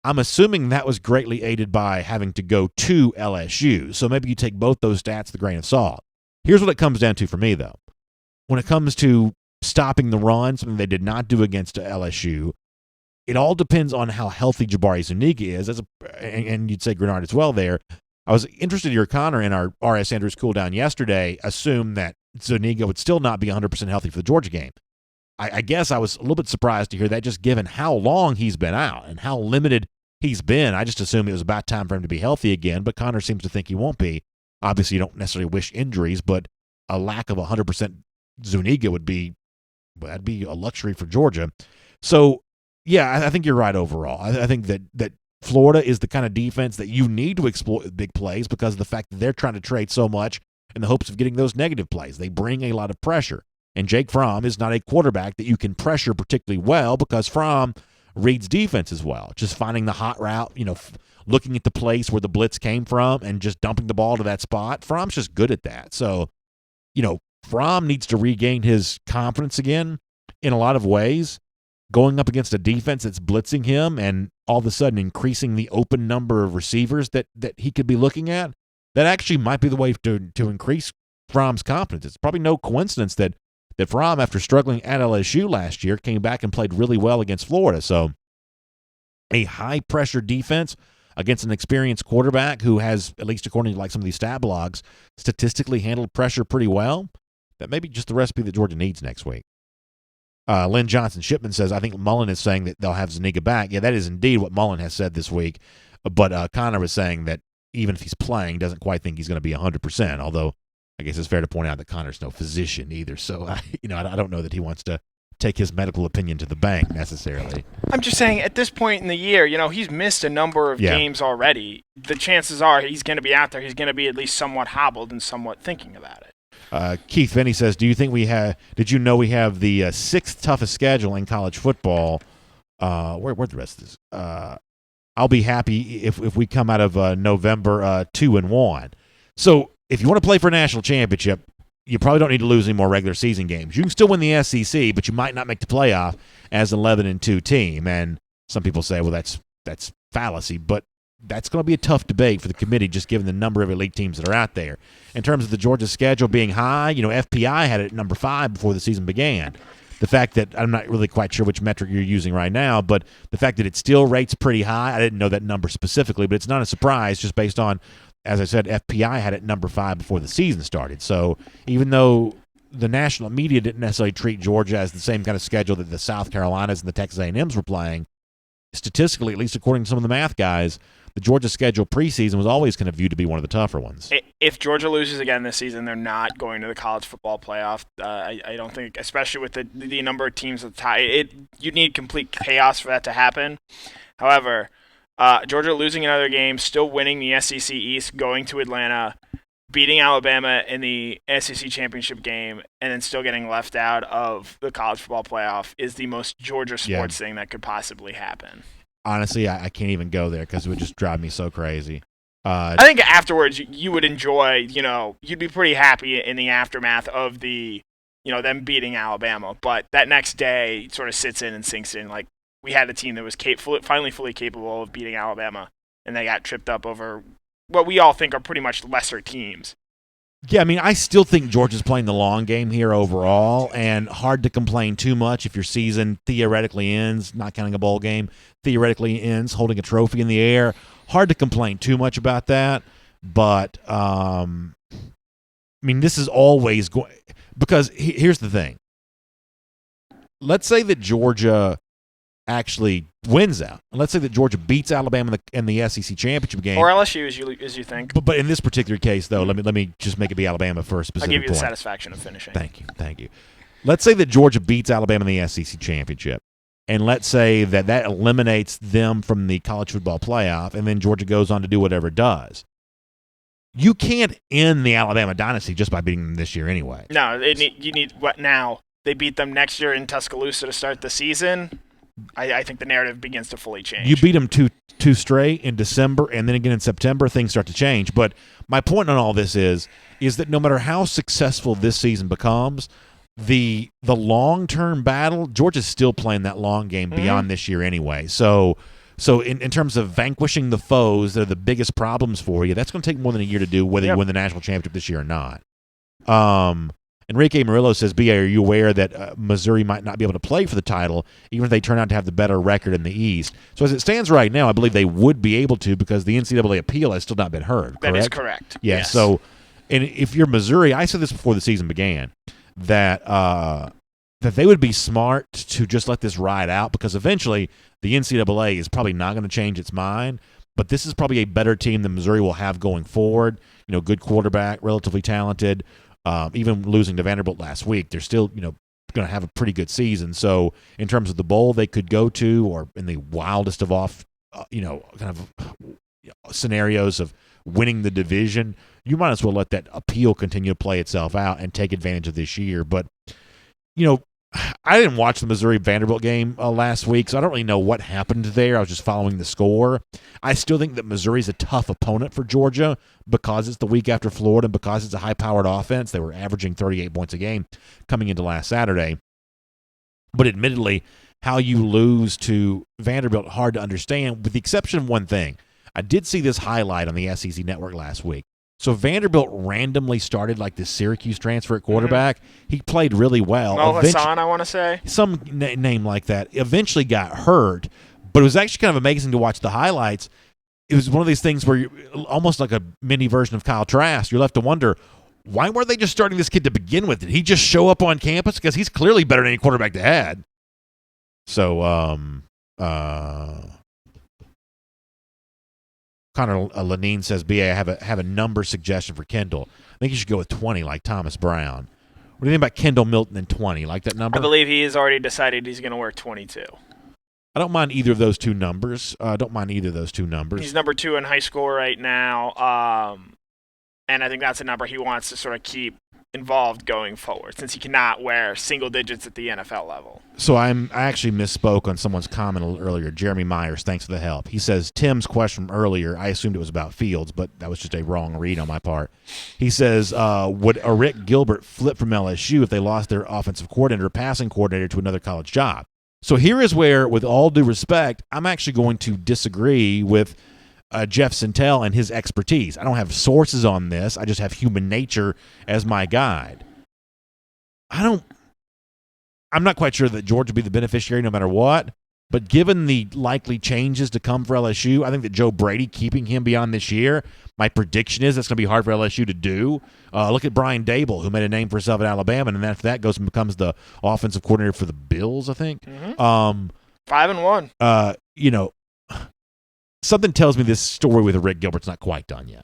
I'm assuming that was greatly aided by having to go to LSU. So maybe you take both those stats with a grain of salt. Here's what it comes down to for me, though. When it comes to stopping the run, something they did not do against LSU, it all depends on how healthy Jabari Zuniga is. And you'd say Grenard as well there. I was interested to hear Connor in our R.S. Andrews cool down yesterday assume that Zuniga would still not be 100% healthy for the Georgia game. I guess I was a little bit surprised to hear that, just given how long he's been out and how limited he's been. I just assumed it was about time for him to be healthy again, but Connor seems to think he won't be. Obviously, you don't necessarily wish injuries, but a lack of 100% Zuniga that'd be a luxury for Georgia. So, yeah, I think you're right overall. I think that Florida is the kind of defense that you need to exploit big plays because of the fact that they're trying to trade so much in the hopes of getting those negative plays. They bring a lot of pressure. And Jake Fromm is not a quarterback that you can pressure particularly well because Fromm reads defense as well. Just finding the hot route, looking at the place where the blitz came from and just dumping the ball to that spot. Fromm's just good at that. So, Fromm needs to regain his confidence again in a lot of ways, going up against a defense that's blitzing him and all of a sudden increasing the open number of receivers that he could be looking at. That actually might be the way to increase Fromm's confidence. It's probably no coincidence that Fromm, after struggling at LSU last year, came back and played really well against Florida. So a high-pressure defense against an experienced quarterback who has, at least according to some of these stat blogs, statistically handled pressure pretty well, that may be just the recipe that Georgia needs next week. Lynn Johnson Shipman says, I think Mullen is saying that they'll have Zuniga back. Yeah, that is indeed what Mullen has said this week. But Connor was saying that even if he's playing, doesn't quite think he's going to be 100%, although I guess it's fair to point out that Connor's no physician either, so I don't know that he wants to take his medical opinion to the bank necessarily. I'm just saying, at this point in the year, he's missed a number of games already. The chances are he's going to be out there. He's going to be at least somewhat hobbled and somewhat thinking about it. Keith Finney says, did you know we have the 6th toughest schedule in college football? Where'd the rest of this? I'll be happy if we come out of November 2-1. So if you want to play for a national championship, you probably don't need to lose any more regular season games. You can still win the SEC, but you might not make the playoff as an 11-2 team. And some people say, well, that's fallacy, but that's going to be a tough debate for the committee, just given the number of elite teams that are out there. In terms of the Georgia schedule being high, FPI had it at number 5 before the season began. The fact that I'm not really quite sure which metric you're using right now, but the fact that it still rates pretty high, I didn't know that number specifically, but it's not a surprise just based on, as I said, FPI had it number 5 before the season started. So even though the national media didn't necessarily treat Georgia as the same kind of schedule that the South Carolinas and the Texas A&Ms were playing, statistically, at least according to some of the math guys, the Georgia schedule preseason was always kind of viewed to be one of the tougher ones. If Georgia loses again this season, they're not going to the college football playoff. I don't think, especially with the number of teams at the top, you need complete chaos for that to happen. However, Georgia losing another game, still winning the SEC East, going to Atlanta, beating Alabama in the SEC championship game, and then still getting left out of the college football playoff is the most Georgia sports thing that could possibly happen. Honestly, I can't even go there because it would just drive me so crazy. I think afterwards you would enjoy, you'd be pretty happy in the aftermath of them beating Alabama. But that next day sort of sits in and sinks in. Like, we had a team that was finally fully capable of beating Alabama, and they got tripped up over what we all think are pretty much lesser teams. Yeah, I mean, I still think Georgia's playing the long game here overall, and hard to complain too much if your season theoretically ends, not counting a bowl game, theoretically ends holding a trophy in the air. Hard to complain too much about that, but, I mean, this is always going – because here's the thing. Let's say that Georgia actually wins out. Let's say that Georgia beats Alabama in the SEC championship game, or LSU, as you think. But in this particular case, though, let me just make it be Alabama for a specific I'll give you point. the satisfaction of finishing. Thank you. Let's say that Georgia beats Alabama in the SEC championship, and let's say that eliminates them from the college football playoff, and then Georgia goes on to do whatever it does. You can't end the Alabama dynasty just by beating them this year anyway. No, you need what now? They beat them next year in Tuscaloosa to start the season. I think the narrative begins to fully change. You beat them two straight in December, and then again in September, things start to change. But my point on all this is that no matter how successful this season becomes, the long-term battle, Georgia's still playing that long game beyond this year anyway. So in terms of vanquishing the foes that are the biggest problems for you, that's going to take more than a year to do, whether you win the national championship this year or not. Enrique Murillo says, B.A., are you aware that Missouri might not be able to play for the title, even if they turn out to have the better record in the East? So as it stands right now, I believe they would be able to because the NCAA appeal has still not been heard, correct? That is correct. Yeah, yes. So and if you're Missouri, I said this before the season began, that they would be smart to just let this ride out because eventually the NCAA is probably not going to change its mind, but this is probably a better team than Missouri will have going forward. Good quarterback, relatively talented. Even losing to Vanderbilt last week, they're still, going to have a pretty good season. So in terms of the bowl they could go to, or in the wildest of scenarios of winning the division, you might as well let that appeal continue to play itself out and take advantage of this year. But, I didn't watch the Missouri-Vanderbilt game last week, so I don't really know what happened there. I was just following the score. I still think that Missouri's a tough opponent for Georgia because it's the week after Florida and because it's a high-powered offense. They were averaging 38 points a game coming into last Saturday. But admittedly, how you lose to Vanderbilt, hard to understand, with the exception of one thing. I did see this highlight on the SEC Network last week. So Vanderbilt randomly started like this Syracuse transfer at quarterback. He played really well. Hassan, I want to say. Some name like that. Eventually got hurt, but it was actually kind of amazing to watch the highlights. It was one of these things where almost like a mini version of Kyle Trask. You're left to wonder, why weren't they just starting this kid to begin with? Did he just show up on campus? Because he's clearly better than any quarterback they had. So, Connor Lanine says, B.A., I have a number suggestion for Kendall. I think you should go with 20 like Thomas Brown. What do you think about Kendall Milton and 20? Like that number? I believe he has already decided he's going to wear 22. I don't mind either of those two numbers. He's number 2 in high school right now. And I think that's a number he wants to sort of keep involved going forward, since he cannot wear single digits at the NFL level. So I actually misspoke on someone's comment a little earlier. Jeremy Myers, thanks for the help. He says, Tim's question from earlier, I assumed it was about Fields, but that was just a wrong read on my part. He says, would Rick Gilbert flip from LSU if they lost their offensive coordinator or passing coordinator to another college job? So here is where, with all due respect, I'm actually going to disagree with Jeff Sentell and his expertise. I don't have sources on this. I just have human nature as my guide. I'm not quite sure that George will be the beneficiary no matter what, but given the likely changes to come for LSU, I think that Joe Brady keeping him beyond this year, my prediction is that's going to be hard for LSU to do. Look at Brian Dable, who made a name for himself at Alabama, and then after that goes and becomes the offensive coordinator for the Bills, I think. 5-1. Something tells me this story with Rick Gilbert's not quite done yet.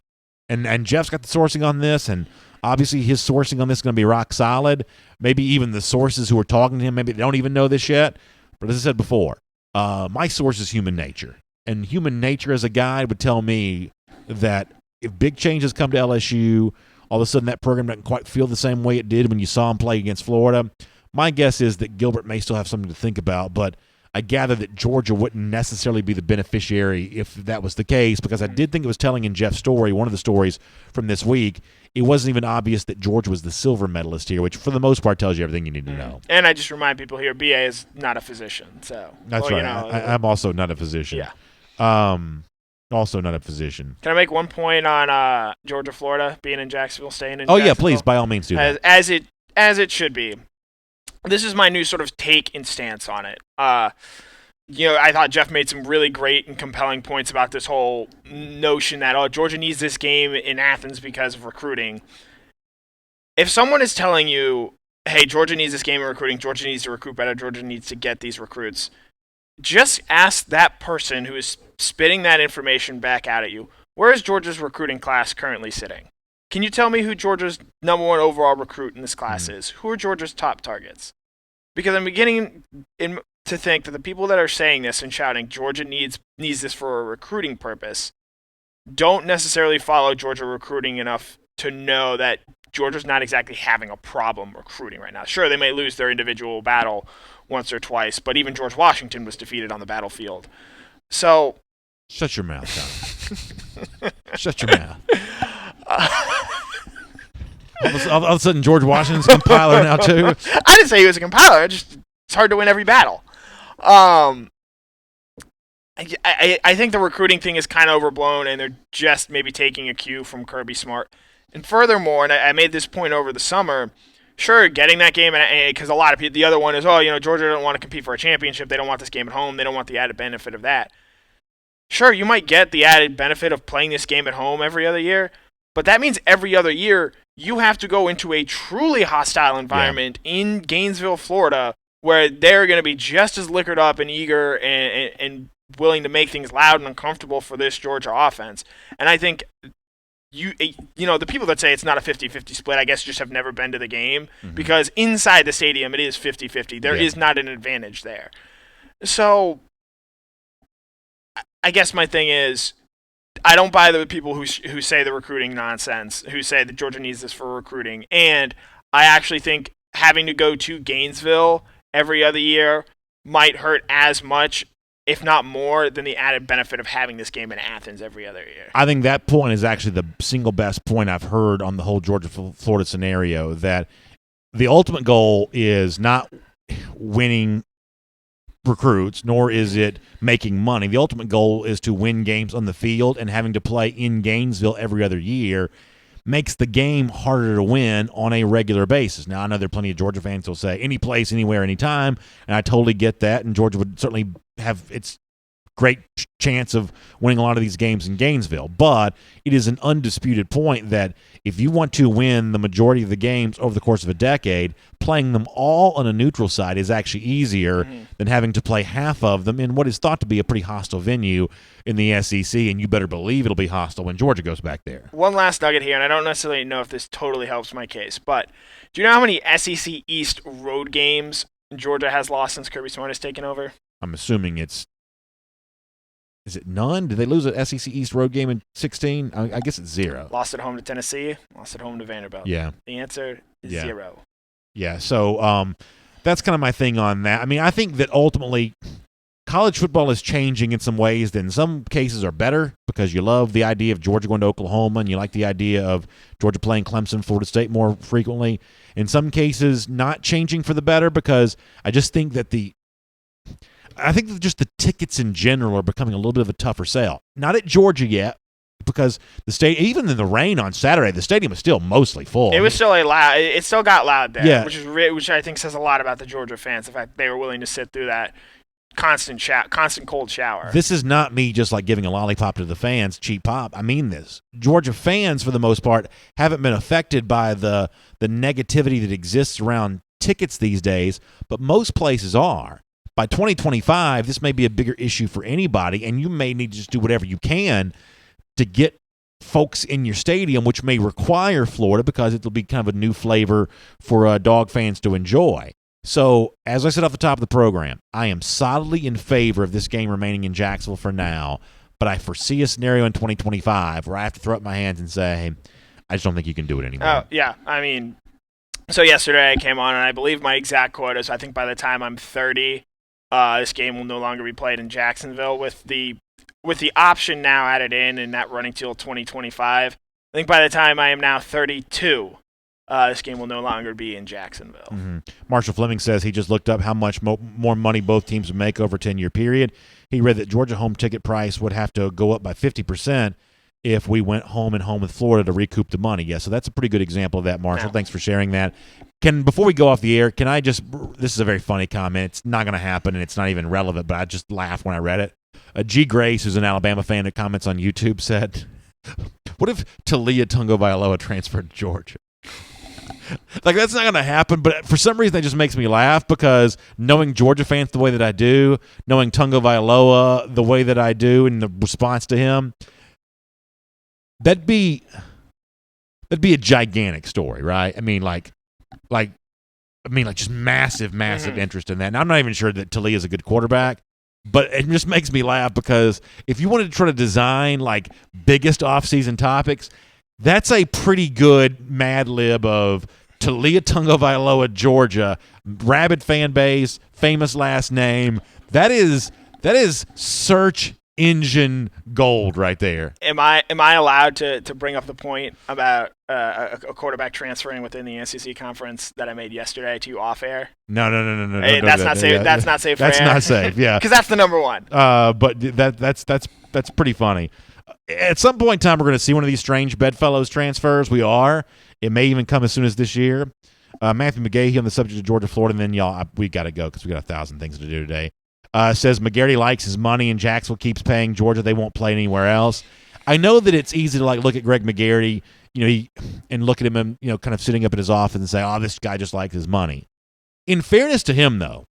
And Jeff's got the sourcing on this, and obviously his sourcing on this is going to be rock solid. Maybe even the sources who are talking to him, maybe they don't even know this yet. But as I said before, my source is human nature. And human nature as a guide would tell me that if big changes come to LSU, all of a sudden that program doesn't quite feel the same way it did when you saw him play against Florida. My guess is that Gilbert may still have something to think about, but I gather that Georgia wouldn't necessarily be the beneficiary if that was the case, because I did think it was telling in Jeff's story, one of the stories from this week, it wasn't even obvious that Georgia was the silver medalist here, which for the most part tells you everything you need to know. And I just remind people here, BA is not a physician. So that's right. I'm also not a physician. Yeah. Also not a physician. Can I make one point on Georgia, Florida, being in Jacksonville, staying in Jacksonville? Jacksonville? Yeah, please, by all means do that. As it should be. This is my new sort of take and stance on it. I thought Jeff made some really great and compelling points about this whole notion that, Georgia needs this game in Athens because of recruiting. If someone is telling you, hey, Georgia needs this game in recruiting, Georgia needs to recruit better, Georgia needs to get these recruits, just ask that person who is spitting that information back out at you, where is Georgia's recruiting class currently sitting? Can you tell me who Georgia's number one overall recruit in this class is? Who are Georgia's top targets? Because I'm beginning to think that the people that are saying this and shouting Georgia needs this for a recruiting purpose don't necessarily follow Georgia recruiting enough to know that Georgia's not exactly having a problem recruiting right now. Sure, they may lose their individual battle once or twice, but even George Washington was defeated on the battlefield. So shut your mouth, Tom. Shut your mouth. All of a sudden, George Washington's compiler now, too? I didn't say he was a compiler. It's hard to win every battle. I think the recruiting thing is kind of overblown, and they're just maybe taking a cue from Kirby Smart. And furthermore, and I made this point over the summer, sure, getting that game, because a lot of people, the other one is, Georgia doesn't want to compete for a championship. They don't want this game at home. They don't want the added benefit of that. Sure, you might get the added benefit of playing this game at home every other year, but that means every other year you have to go into a truly hostile environment in Gainesville, Florida, where they're going to be just as liquored up and eager and willing to make things loud and uncomfortable for this Georgia offense. And I think the people that say it's not a 50-50 split, I guess just have never been to the game, because inside the stadium it is 50-50. There is not an advantage there. So I guess my thing is, I don't buy the people who say the recruiting nonsense, who say that Georgia needs this for recruiting. And I actually think having to go to Gainesville every other year might hurt as much, if not more, than the added benefit of having this game in Athens every other year. I think that point is actually the single best point I've heard on the whole Georgia-Florida scenario, that the ultimate goal is not winning recruits, nor is it making money. The ultimate goal is to win games on the field, and having to play in Gainesville every other year makes the game harder to win on a regular basis. Now, I know there are plenty of Georgia fans who will say any place, anywhere, anytime, and I totally get that, and Georgia would certainly have its great chance of winning a lot of these games in Gainesville. But it is an undisputed point that if you want to win the majority of the games over the course of a decade, playing them all on a neutral side is actually easier than having to play half of them in what is thought to be a pretty hostile venue in the SEC, and you better believe it'll be hostile when Georgia goes back there. One last nugget here, and I don't necessarily know if this totally helps my case, but do you know how many SEC East road games Georgia has lost since Kirby Smart has taken over? I'm assuming it's Is it none? Did they lose an SEC East road game in 16? I guess it's 0. Lost at home to Tennessee. Lost at home to Vanderbilt. Yeah. The answer is 0. Yeah. So that's kind of my thing on that. I mean, I think that ultimately college football is changing in some ways that in some cases are better because you love the idea of Georgia going to Oklahoma and you like the idea of Georgia playing Clemson, Florida State more frequently. In some cases, not changing for the better because I just think that just the tickets in general are becoming a little bit of a tougher sell. Not at Georgia yet, because the state, even in the rain on Saturday, the stadium was still mostly full. It was still loud. It still got loud there, Yeah. which I think says a lot about the Georgia fans. The fact they were willing to sit through that constant cold shower. This is not me just like giving a lollipop to the fans, cheap pop. I mean this. Georgia fans, for the most part, haven't been affected by the negativity that exists around tickets these days, but most places are. By 2025, this may be a bigger issue for anybody, and you may need to just do whatever you can to get folks in your stadium, which may require Florida because it'll be kind of a new flavor for dog fans to enjoy. So, as I said off the top of the program, I am solidly in favor of this game remaining in Jacksonville for now, but I foresee a scenario in 2025 where I have to throw up my hands and say, I just don't think you can do it anymore. Oh, yeah. I mean, so yesterday I came on, and I believe my exact quote is I think by the time I'm 30, this game will no longer be played in Jacksonville with the option now added in and that running till 2025. I think by the time I am now 32, this game will no longer be in Jacksonville. Mm-hmm. Marshall Fleming says he just looked up how much more money both teams would make over a 10-year period. He read that Georgia home ticket price would have to go up by 50% if we went home and home with Florida to recoup the money. Yeah, so that's a pretty good example of that, Marshall. Yeah. Thanks for sharing that. Before we go off the air, this is a very funny comment. It's not going to happen, and it's not even relevant, but I just laughed when I read it. G. Grace, who's an Alabama fan that comments on YouTube, said, what if Talia Tungo-Vailoa transferred to Georgia? Like, that's not going to happen, but for some reason that just makes me laugh because knowing Georgia fans the way that I do, knowing Tungo-Vailoa the way that I do and the response to him, that'd be a gigantic story, right? I mean, just massive interest in that. And I'm not even sure that Talia is a good quarterback, but it just makes me laugh because if you wanted to try to design like biggest offseason topics, that's a pretty good Mad Lib of Talia Tungo-Vailoa, Georgia, rabid fan base, famous last name. That is search engine gold right there. Am I allowed to bring up the point about a quarterback transferring within the SEC conference that I made yesterday to you off air? No. Hey, that's not safe. That's not safe. That's not safe. Yeah, because that's the number one. But that's pretty funny. At some point in time, we're going to see one of these strange bedfellows transfers. We are. It may even come as soon as this year. Matthew McGahee on the subject of Georgia, Florida, and then y'all, we got to go because we got 1,000 things to do today. Says McGarry likes his money and Jacksonville keeps paying Georgia. They won't play anywhere else. I know that it's easy to look at Greg McGarry, and look at him and kind of sitting up in his office and say, "Oh, this guy just likes his money." In fairness to him, though,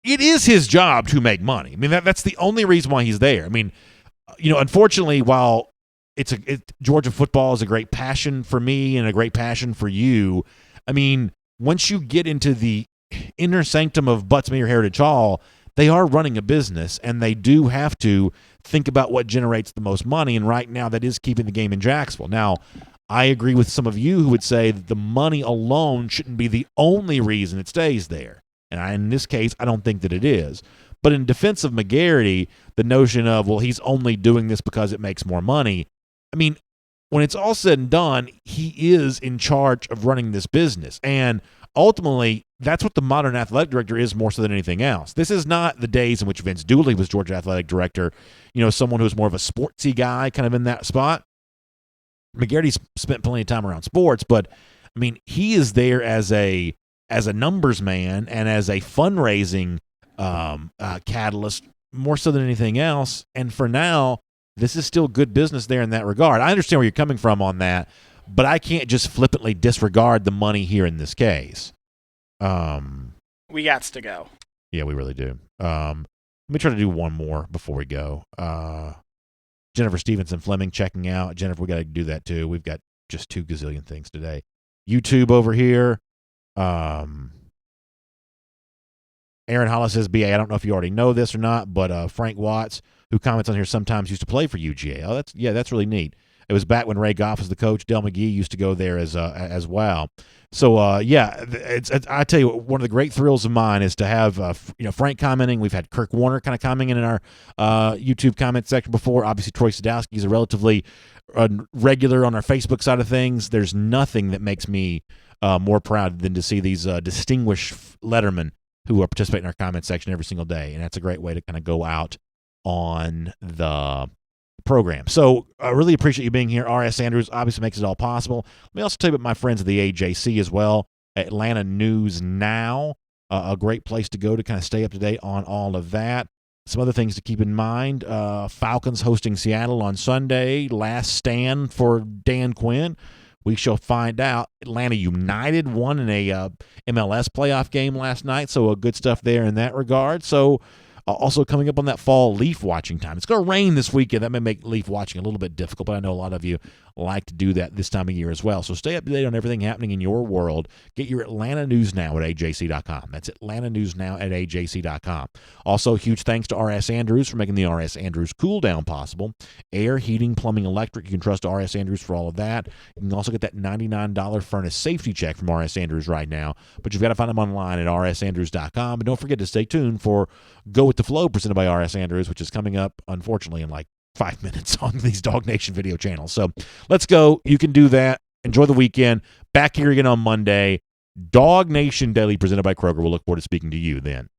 it is his job to make money. I mean, that's the only reason why he's there. I mean, unfortunately, while Georgia football is a great passion for me and a great passion for you, I mean, once you get into the inner sanctum of Butts-Mehre Heritage Hall, they are running a business, and they do have to think about what generates the most money, and right now that is keeping the game in Jacksonville. Now, I agree with some of you who would say that the money alone shouldn't be the only reason it stays there, and in this case, I don't think that it is. But in defense of McGarry, the notion of, well, he's only doing this because it makes more money, I mean, when it's all said and done, he is in charge of running this business, and ultimately, that's what the modern athletic director is more so than anything else. This is not the days in which Vince Dooley was Georgia athletic director, someone who's more of a sportsy guy kind of in that spot. McGarry's spent plenty of time around sports, but, I mean, he is there as a numbers man and as a fundraising catalyst more so than anything else. And for now, this is still good business there in that regard. I understand where you're coming from on that, but I can't just flippantly disregard the money here in this case. We got to go. Yeah, we really do. Let me try to do one more before we go. Jennifer Stevenson Fleming checking out. Jennifer, we got to do that too. We've got just 2 gazillion things today. YouTube over here. Aaron Hollis says, BA, I don't know if you already know this or not, but Frank Watts, who comments on here sometimes used to play for UGA. Oh, that's really neat. It was back when Ray Goff was the coach. Del McGee used to go there as well. So I tell you, one of the great thrills of mine is to have Frank commenting. We've had Kirk Warner kind of commenting in our YouTube comment section before. Obviously, Troy Sadowski is a relatively regular on our Facebook side of things. There's nothing that makes me more proud than to see these distinguished lettermen who are participating in our comment section every single day, and that's a great way to kind of go out on the program. So I really appreciate you being here. R.S. Andrews obviously makes it all possible. Let me also tell you about my friends at the AJC as well. Atlanta News Now, a great place to go to kind of stay up to date on all of that. Some other things to keep in mind. Falcons hosting Seattle on Sunday. Last stand for Dan Quinn. We shall find out. Atlanta United won in a MLS playoff game last night, so good stuff there in that regard. So also coming up on that fall leaf watching time. It's going to rain this weekend. That may make leaf watching a little bit difficult, but I know a lot of you like to do that this time of year as well. So stay up to date on everything happening in your world. Get your Atlanta News Now at AJC.com. That's Atlanta News Now at AJC.com. Also, huge thanks to R.S. Andrews for making the R.S. Andrews Cool Down possible. Air, heating, plumbing, electric. You can trust R.S. Andrews for all of that. You can also get that $99 furnace safety check from R.S. Andrews right now, but you've got to find them online at rsandrews.com. And don't forget to stay tuned for Go With The Flow presented by R.S. Andrews, which is coming up, unfortunately, in like 5 minutes on these DawgNation video channels. So let's go. You can do that. Enjoy the weekend. Back here again on Monday. DawgNation Daily presented by Kroger. We'll look forward to speaking to you then.